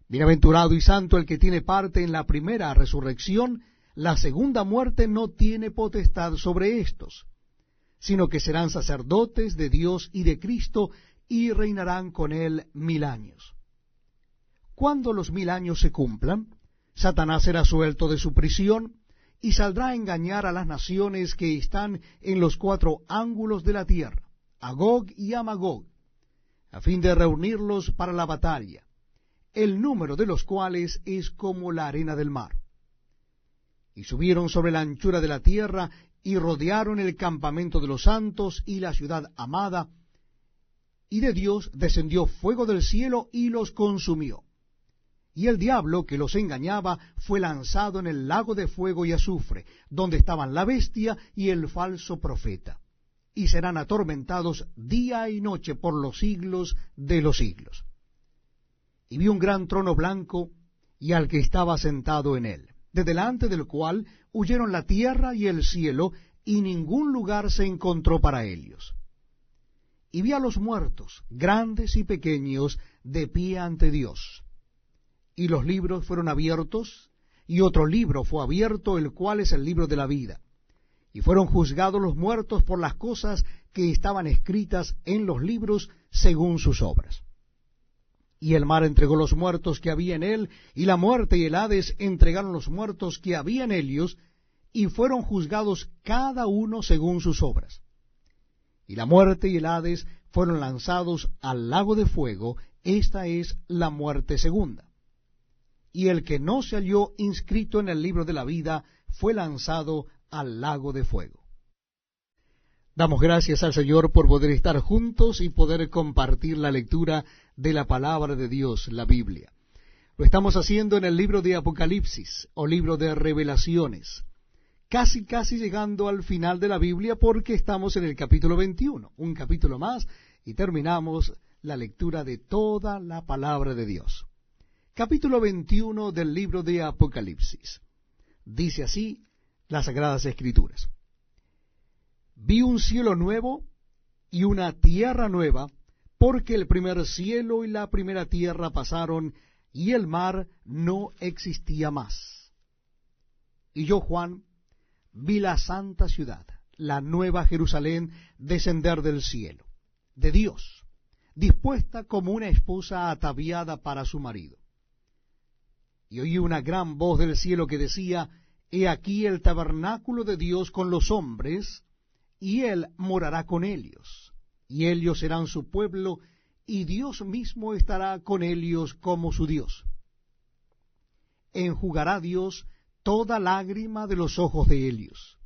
Bienaventurado y santo el que tiene parte en la primera resurrección. La segunda muerte no tiene potestad sobre éstos, sino que serán sacerdotes de Dios y de Cristo, y reinarán con él 1000 años. Cuando los 1000 años se cumplan, Satanás será suelto de su prisión, y saldrá a engañar a las naciones que están en los 4 ángulos de la tierra, a Gog y a Magog, a fin de reunirlos para la batalla, el número de los cuales es como la arena del mar. Y subieron sobre la anchura de la tierra, y rodearon el campamento de los santos y la ciudad amada, y de Dios descendió fuego del cielo y los consumió. Y el diablo que los engañaba fue lanzado en el lago de fuego y azufre, donde estaban la bestia y el falso profeta, y serán atormentados día y noche por los siglos de los siglos. Y vi un gran trono blanco, y al que estaba sentado en él, de delante del cual huyeron la tierra y el cielo, y ningún lugar se encontró para ellos. Y vi a los muertos, grandes y pequeños, de pie ante Dios. Y los libros fueron abiertos, y otro libro fue abierto, el cual es el libro de la vida. Y fueron juzgados los muertos por las cosas que estaban escritas en los libros según sus obras. Y el mar entregó los muertos que había en él, y la muerte y el Hades entregaron los muertos que había en ellos, y fueron juzgados cada uno según sus obras. Y la muerte y el Hades fueron lanzados al lago de fuego. Esta es la muerte segunda. Y el que no se halló inscrito en el libro de la vida fue lanzado al lago de fuego. Damos gracias al Señor por poder estar juntos y poder compartir la lectura de la palabra de Dios, la Biblia. Lo estamos haciendo en el libro de Apocalipsis, o libro de Revelaciones, casi llegando al final de la Biblia, porque estamos en el capítulo 21, un capítulo más, y terminamos la lectura de toda la palabra de Dios. Capítulo 21 del libro de Apocalipsis. Dice así las Sagradas Escrituras: Vi un cielo nuevo y una tierra nueva, porque el primer cielo y la primera tierra pasaron, y el mar no existía más. Y yo, Juan, vi la santa ciudad, la nueva Jerusalén, descender del cielo, de Dios, dispuesta como una esposa ataviada para su marido. Y oí una gran voz del cielo que decía: He aquí el tabernáculo de Dios con los hombres, y él morará con ellos, y ellos serán su pueblo, y Dios mismo estará con ellos como su Dios. Enjugará Dios toda lágrima de los ojos de ellos,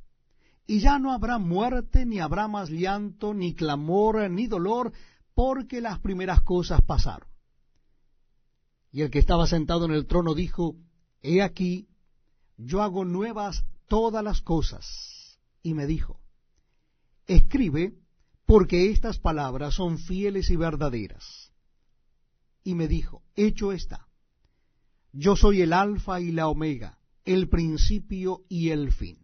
y ya no habrá muerte, ni habrá más llanto, ni clamor, ni dolor, porque las primeras cosas pasaron. Y el que estaba sentado en el trono dijo: He aquí, yo hago nuevas todas las cosas. Y me dijo: Escribe, porque estas palabras son fieles y verdaderas. Y me dijo: Hecho está. Yo soy el Alfa y la Omega, el principio y el fin.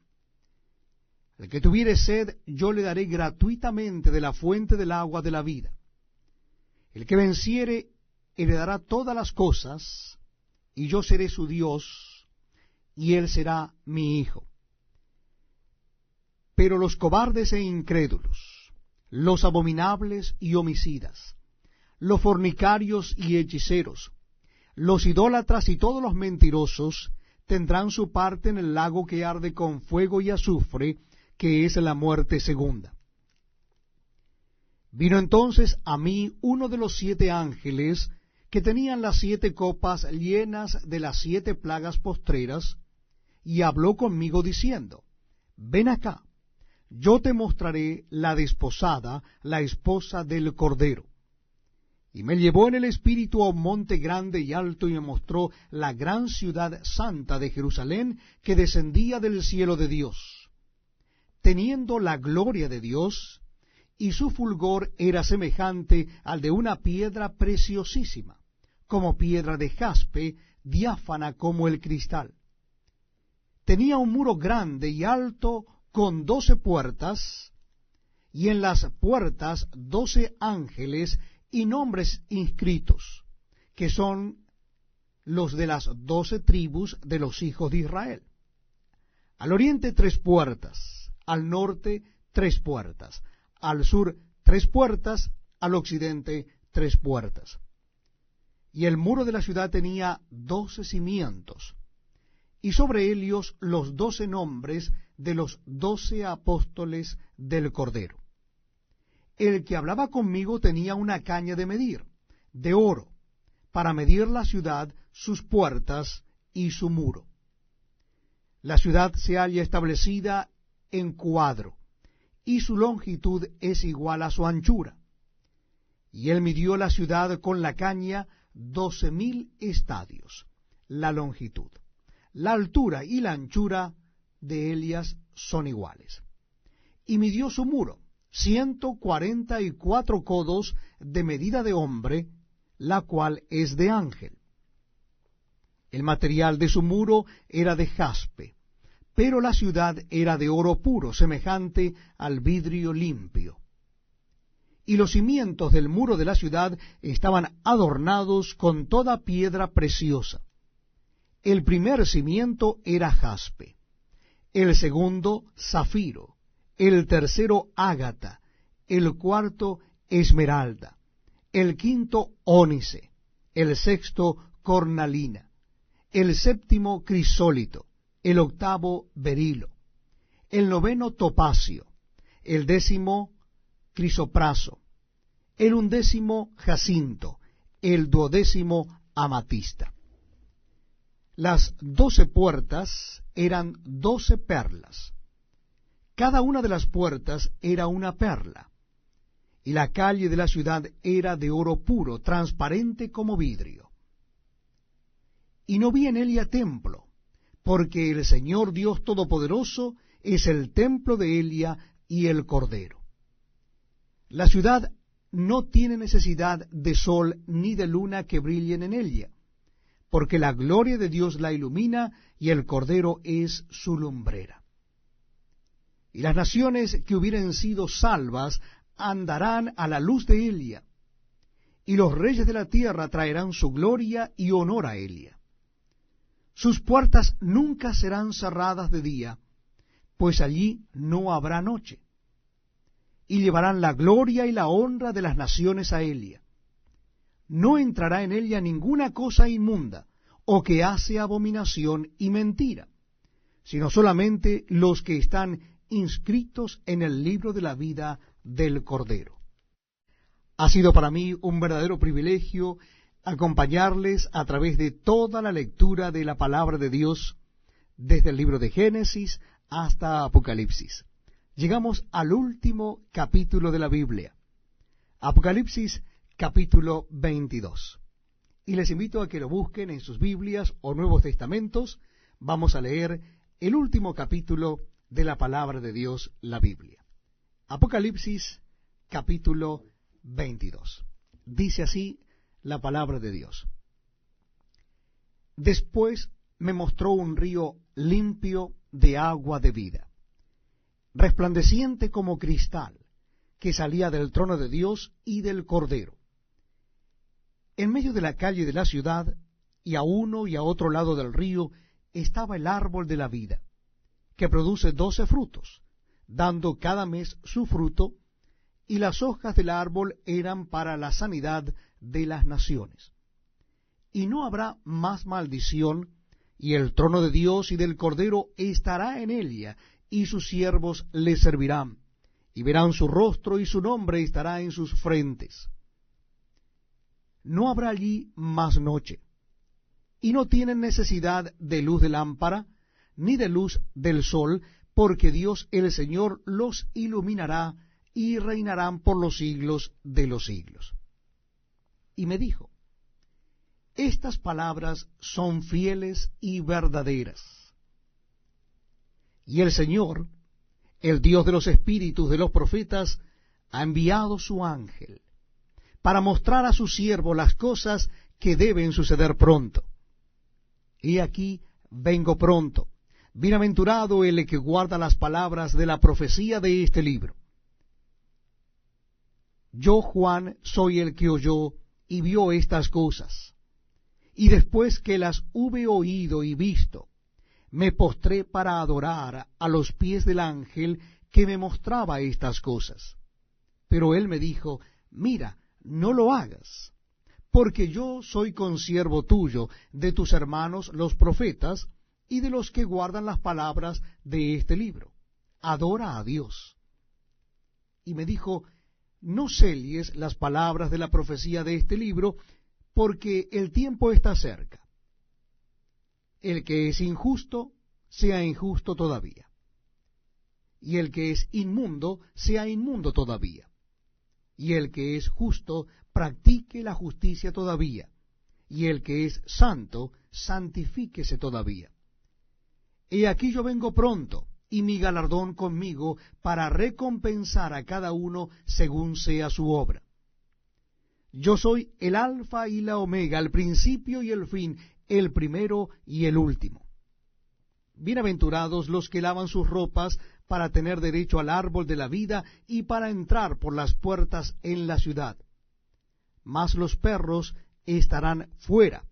El que tuviere sed, yo le daré gratuitamente de la fuente del agua de la vida. El que venciere heredará todas las cosas, y yo seré su Dios, y él será mi hijo. Pero los cobardes e incrédulos, los abominables y homicidas, los fornicarios y hechiceros, los idólatras y todos los mentirosos tendrán su parte en el lago que arde con fuego y azufre, que es la muerte segunda. Vino entonces a mí uno de los 7 ángeles que tenían las 7 copas llenas de las 7 plagas postreras, y habló conmigo diciendo: Ven acá, yo te mostraré la desposada, la esposa del Cordero. Y me llevó en el espíritu a un monte grande y alto, y me mostró la gran ciudad santa de Jerusalén, que descendía del cielo de Dios, teniendo la gloria de Dios, y su fulgor era semejante al de una piedra preciosísima, como piedra de jaspe, diáfana como el cristal. Tenía un muro grande y alto con 12 puertas, y en las puertas 12 ángeles y nombres inscritos, que son los de las 12 tribus de los hijos de Israel. Al oriente 3 puertas, al norte 3 puertas, al sur 3 puertas, al occidente 3 puertas. Y el muro de la ciudad tenía 12 cimientos, y sobre ellos los 12 nombres de los 12 apóstoles del Cordero. El que hablaba conmigo tenía una caña de medir, de oro, para medir la ciudad, sus puertas y su muro. La ciudad se halla establecida en cuadro, y su longitud es igual a su anchura. Y él midió la ciudad con la caña 12,000 estadios, la longitud. La altura y la anchura de ellas son iguales. Y midió su muro, 144 codos de medida de hombre, la cual es de ángel. El material de su muro era de jaspe, pero la ciudad era de oro puro, semejante al vidrio limpio. Y los cimientos del muro de la ciudad estaban adornados con toda piedra preciosa. El primer cimiento era jaspe, el segundo zafiro, el tercero ágata, el cuarto esmeralda, el quinto ónice, el sexto cornalina, el séptimo crisólito, el octavo berilo, el noveno topacio, el 10º crisopraso, el 11º jacinto, el 12º amatista. Las 12 puertas eran 12 perlas. Cada una de las puertas era una perla, y la calle de la ciudad era de oro puro, transparente como vidrio. Y no vi en ella templo, porque el Señor Dios Todopoderoso es el templo de Elia y el Cordero. La ciudad no tiene necesidad de sol ni de luna que brillen en ella, porque la gloria de Dios la ilumina y el Cordero es su lumbrera. Y las naciones que hubieren sido salvas andarán a la luz de Elia, y los reyes de la tierra traerán su gloria y honor a Elia. Sus puertas nunca serán cerradas de día, pues allí no habrá noche. Y llevarán la gloria y la honra de las naciones a Elia. No entrará en ella ninguna cosa inmunda, o que hace abominación y mentira, sino solamente los que están inscritos en el libro de la vida del Cordero. Ha sido para mí un verdadero privilegio acompañarles a través de toda la lectura de la palabra de Dios, desde el libro de Génesis hasta Apocalipsis. Llegamos al último capítulo de la Biblia, Apocalipsis capítulo 22. Y les invito a que lo busquen en sus Biblias o Nuevos Testamentos. Vamos a leer el último capítulo de la palabra de Dios, la Biblia. Apocalipsis capítulo 22. Dice así la palabra de Dios. Después me mostró un río limpio de agua de vida, resplandeciente como cristal, que salía del trono de Dios y del Cordero. En medio de la calle de la ciudad, y a uno y a otro lado del río, estaba el árbol de la vida, que produce 12 frutos, dando cada mes su fruto, y las hojas del árbol eran para la sanidad de las naciones. Y no habrá más maldición, y el trono de Dios y del Cordero estará en ella, y sus siervos le servirán, y verán su rostro, y su nombre estará en sus frentes. No habrá allí más noche, y no tienen necesidad de luz de lámpara, ni de luz del sol, porque Dios el Señor los iluminará, y reinarán por los siglos de los siglos. Y me dijo, estas palabras son fieles y verdaderas. Y el Señor, el Dios de los espíritus de los profetas, ha enviado su ángel para mostrar a su siervo las cosas que deben suceder pronto. He aquí, vengo pronto. Bienaventurado el que guarda las palabras de la profecía de este libro. Yo, Juan, soy el que oyó y vio estas cosas, y después que las hube oído y visto, me postré para adorar a los pies del ángel que me mostraba estas cosas. Pero él me dijo, mira, no lo hagas, porque yo soy consiervo tuyo, de tus hermanos los profetas, y de los que guardan las palabras de este libro. Adora a Dios. Y me dijo, no selles las palabras de la profecía de este libro, porque el tiempo está cerca. El que es injusto, sea injusto todavía. Y el que es inmundo, sea inmundo todavía. Y el que es justo, practique la justicia todavía. Y el que es santo, santifíquese todavía. He aquí yo vengo pronto, y mi galardón conmigo, para recompensar a cada uno según sea su obra. Yo soy el Alfa y la Omega, el principio y el fin, el primero y el último. Bienaventurados los que lavan sus ropas para tener derecho al árbol de la vida y para entrar por las puertas en la ciudad. Mas los perros estarán fuera.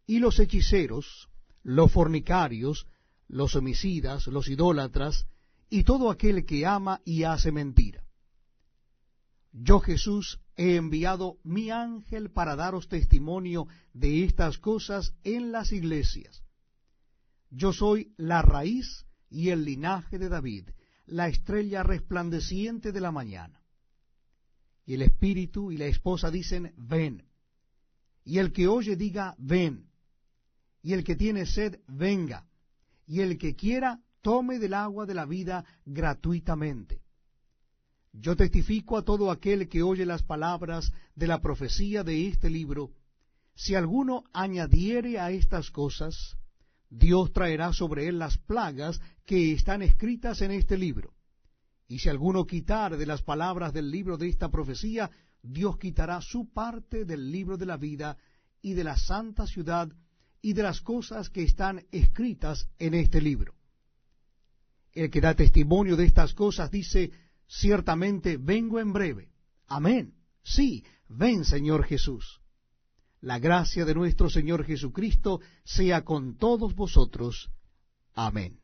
Y los hechiceros, los fornicarios, los homicidas, los idólatras, y todo aquel que ama y hace mentira. Yo, Jesús, he enviado mi ángel para daros testimonio de estas cosas en las iglesias. Yo soy la raíz y el linaje de David, la estrella resplandeciente de la mañana. Y el espíritu y la esposa dicen, ven. Y el que oye diga, ven. Y el que tiene sed, venga. Y el que quiera, tome del agua de la vida gratuitamente. Yo testifico a todo aquel que oye las palabras de la profecía de este libro, si alguno añadiere a estas cosas, Dios traerá sobre él las plagas que están escritas en este libro. Y si alguno quitare de las palabras del libro de esta profecía, Dios quitará su parte del libro de la vida y de la santa ciudad y de las cosas que están escritas en este libro. El que da testimonio de estas cosas dice, ciertamente vengo en breve. Amén. Sí, ven, Señor Jesús. La gracia de nuestro Señor Jesucristo sea con todos vosotros. Amén.